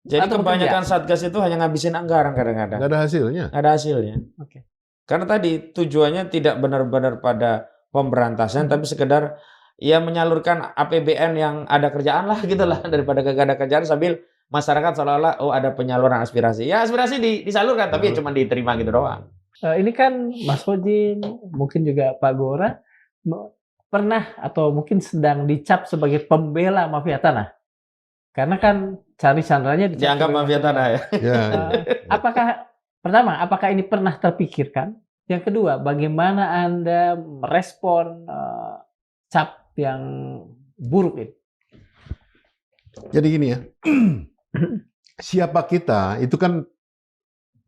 Jadi kebanyakan Satgas itu hanya ngabisin anggaran kadang-kadang. Nggak ada hasilnya. Nggak ada hasilnya. Oke. Karena tadi tujuannya tidak benar-benar pada pemberantasan, tapi sekedar ya menyalurkan APBN yang ada kerjaan lah gitulah, daripada gak ada kerjaan sambil masyarakat seolah-olah ada penyaluran aspirasi. Ya aspirasi disalurkan, tapi ya cuma diterima gitu doang. Ini kan Mas Hojin, mungkin juga Pak Gora pernah atau mungkin sedang dicap sebagai pembela mafia tanah. Karena kan Charlie Chandranya dianggap mafia tanah ya. Apakah ini pernah terpikirkan? Yang kedua, bagaimana Anda merespon cap yang buruk ini? Jadi gini ya, siapa kita itu kan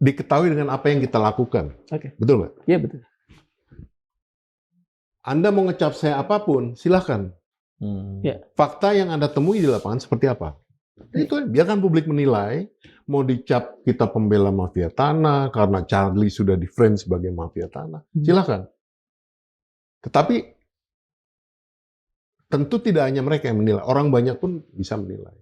diketahui dengan apa yang kita lakukan. Oke. Betul nggak? Iya betul. Anda mau ngecap saya apapun, silahkan. Fakta yang Anda temui di lapangan seperti apa? Itu biarkan publik menilai. Mau dicap kita pembela mafia tanah karena Charlie sudah di-frame sebagai mafia tanah, silakan. Tetapi tentu tidak hanya mereka yang menilai, orang banyak pun bisa menilai.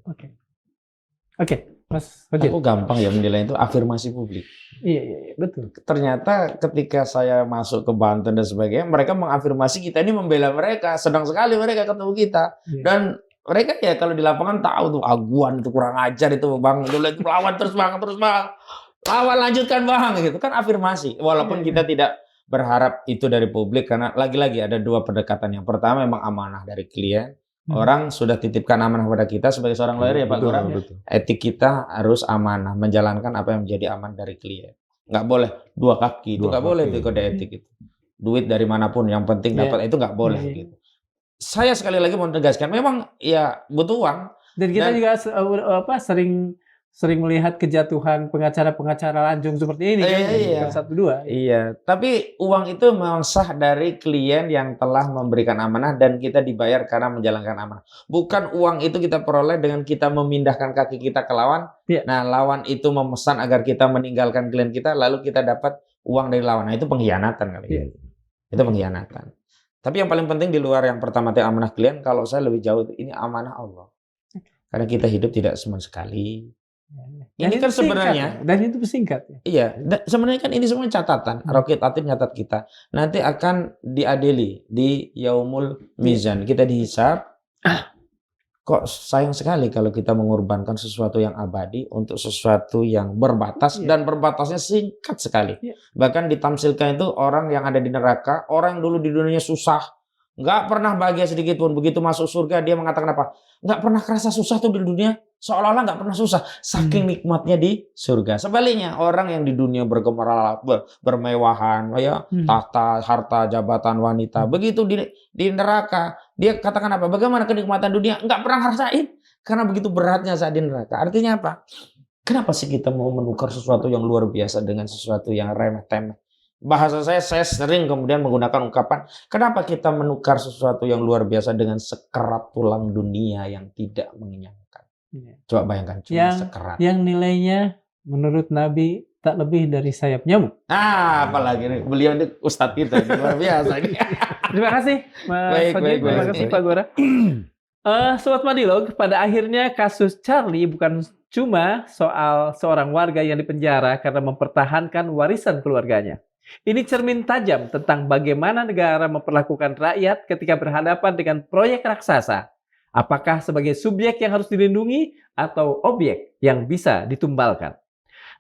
Oke, Mas Hojin. Aku gampang ya menilai itu afirmasi publik. Iya, betul. Ternyata ketika saya masuk ke Banten dan sebagainya, mereka mengafirmasi kita ini membela mereka, senang sekali mereka ketemu kita. Dan mereka ya kalau di lapangan tahu tuh Aguan itu kurang ajar itu Bang, itu lawan terus bang, lawan lanjutkan Bang, gitu kan afirmasi. Walaupun kita tidak berharap itu dari publik karena lagi-lagi ada dua pendekatan. Yang pertama memang amanah dari klien. Orang sudah titipkan amanah kepada kita sebagai seorang lawyer ya Pak Gora. Etik kita harus amanah, menjalankan apa yang menjadi aman dari klien. Nggak boleh dua kaki, itu nggak boleh itu kode etik itu. Duit dari manapun, yang penting dapat itu nggak boleh gitu. Saya sekali lagi mau menegaskan, memang ya butuh uang. Dan kita juga sering melihat kejatuhan pengacara-pengacara lanjung seperti ini kan, 1-2. Iya, tapi uang itu memang sah dari klien yang telah memberikan amanah dan kita dibayar karena menjalankan amanah. Bukan uang itu kita peroleh dengan kita memindahkan kaki kita ke lawan. Nah, lawan itu memesan agar kita meninggalkan klien kita, lalu kita dapat uang dari lawan. Nah, itu pengkhianatan kali. Itu pengkhianatan. Tapi yang paling penting di luar yang pertama tadi amanah klien, kalau saya lebih jauh ini amanah Allah. Karena kita hidup tidak cuma sekali. Dan Ini kan sebenarnya, dan itu singkat. iya, sebenarnya kan ini semua catatan. Roket Atid nyatat kita. Nanti akan diadili di Yaumul Mizan. Kita dihisab. Kok sayang sekali kalau kita mengorbankan sesuatu yang abadi untuk sesuatu yang berbatas dan berbatasnya singkat sekali. Bahkan ditamsilkan itu orang yang ada di neraka, orang yang dulu di dunia susah, nggak pernah bahagia sedikit pun. Begitu masuk surga dia mengatakan apa? Nggak pernah kerasa susah tuh di dunia. Seolah-olah nggak pernah susah. Saking nikmatnya di surga. Sebaliknya orang yang di dunia bergemerlap, bermewahan, ya tahta, harta, jabatan, wanita. Begitu di neraka dia katakan apa? Bagaimana kenikmatan dunia? Nggak pernah ngerasain. Karena begitu beratnya saat di neraka. Artinya apa? Kenapa sih kita mau menukar sesuatu yang luar biasa dengan sesuatu yang remeh-temeh? Bahasa saya sering kemudian menggunakan ungkapan, kenapa kita menukar sesuatu yang luar biasa dengan sekerat tulang dunia yang tidak mengenyangkan? Coba bayangkan, cuma sekerat. Yang nilainya menurut Nabi tak lebih dari sayap nyamuk. Apalagi nih, beliau ini ustadz kita, luar biasa. Terima kasih, Mas Fadil. Terima kasih, Pak Gora. Sobat Madilog, pada akhirnya kasus Charlie bukan cuma soal seorang warga yang dipenjara karena mempertahankan warisan keluarganya. Ini cermin tajam tentang bagaimana negara memperlakukan rakyat ketika berhadapan dengan proyek raksasa. Apakah sebagai subjek yang harus dilindungi atau objek yang bisa ditumbalkan?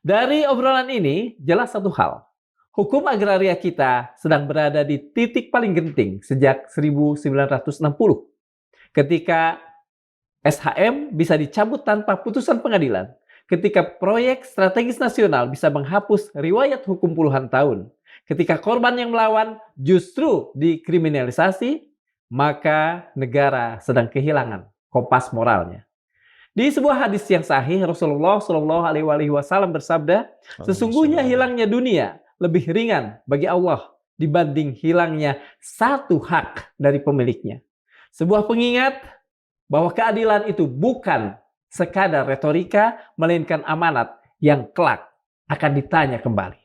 Dari obrolan ini, jelas satu hal. Hukum agraria kita sedang berada di titik paling genting sejak 1960. Ketika SHM bisa dicabut tanpa putusan pengadilan. Ketika proyek strategis nasional bisa menghapus riwayat hukum puluhan tahun. Ketika korban yang melawan justru dikriminalisasi, maka negara sedang kehilangan kompas moralnya. Di sebuah hadis yang sahih, Rasulullah Shallallahu Alaihi Wasallam bersabda, sesungguhnya hilangnya dunia lebih ringan bagi Allah dibanding hilangnya satu hak dari pemiliknya. Sebuah pengingat bahwa keadilan itu bukan sekadar retorika, melainkan amanat yang kelak akan ditanya kembali.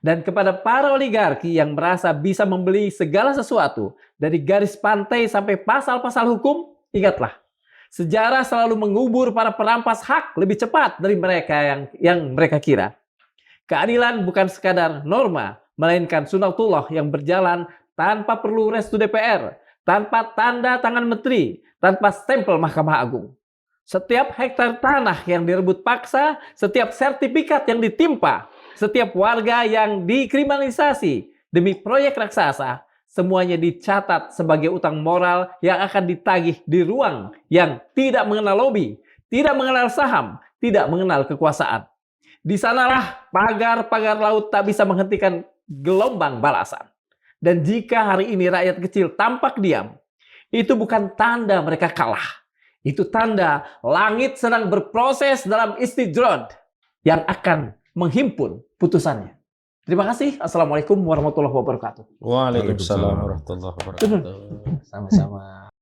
Dan kepada para oligarki yang merasa bisa membeli segala sesuatu dari garis pantai sampai pasal-pasal hukum, ingatlah, sejarah selalu mengubur para perampas hak lebih cepat dari mereka yang mereka kira. Keadilan bukan sekadar norma, melainkan sunatullah yang berjalan tanpa perlu restu DPR, tanpa tanda tangan menteri, tanpa stempel Mahkamah Agung. Setiap hektar tanah yang direbut paksa, setiap sertifikat yang ditimpa, setiap warga yang dikriminalisasi demi proyek raksasa, semuanya dicatat sebagai utang moral yang akan ditagih di ruang yang tidak mengenal lobi, tidak mengenal saham, tidak mengenal kekuasaan. Di sanalah pagar-pagar laut tak bisa menghentikan gelombang balasan. Dan jika hari ini rakyat kecil tampak diam, itu bukan tanda mereka kalah. Itu tanda langit sedang berproses dalam istidrod yang akan menghimpun putusannya. Terima kasih. Assalamualaikum warahmatullahi wabarakatuh. Waalaikumsalam warahmatullahi wabarakatuh. Sama-sama.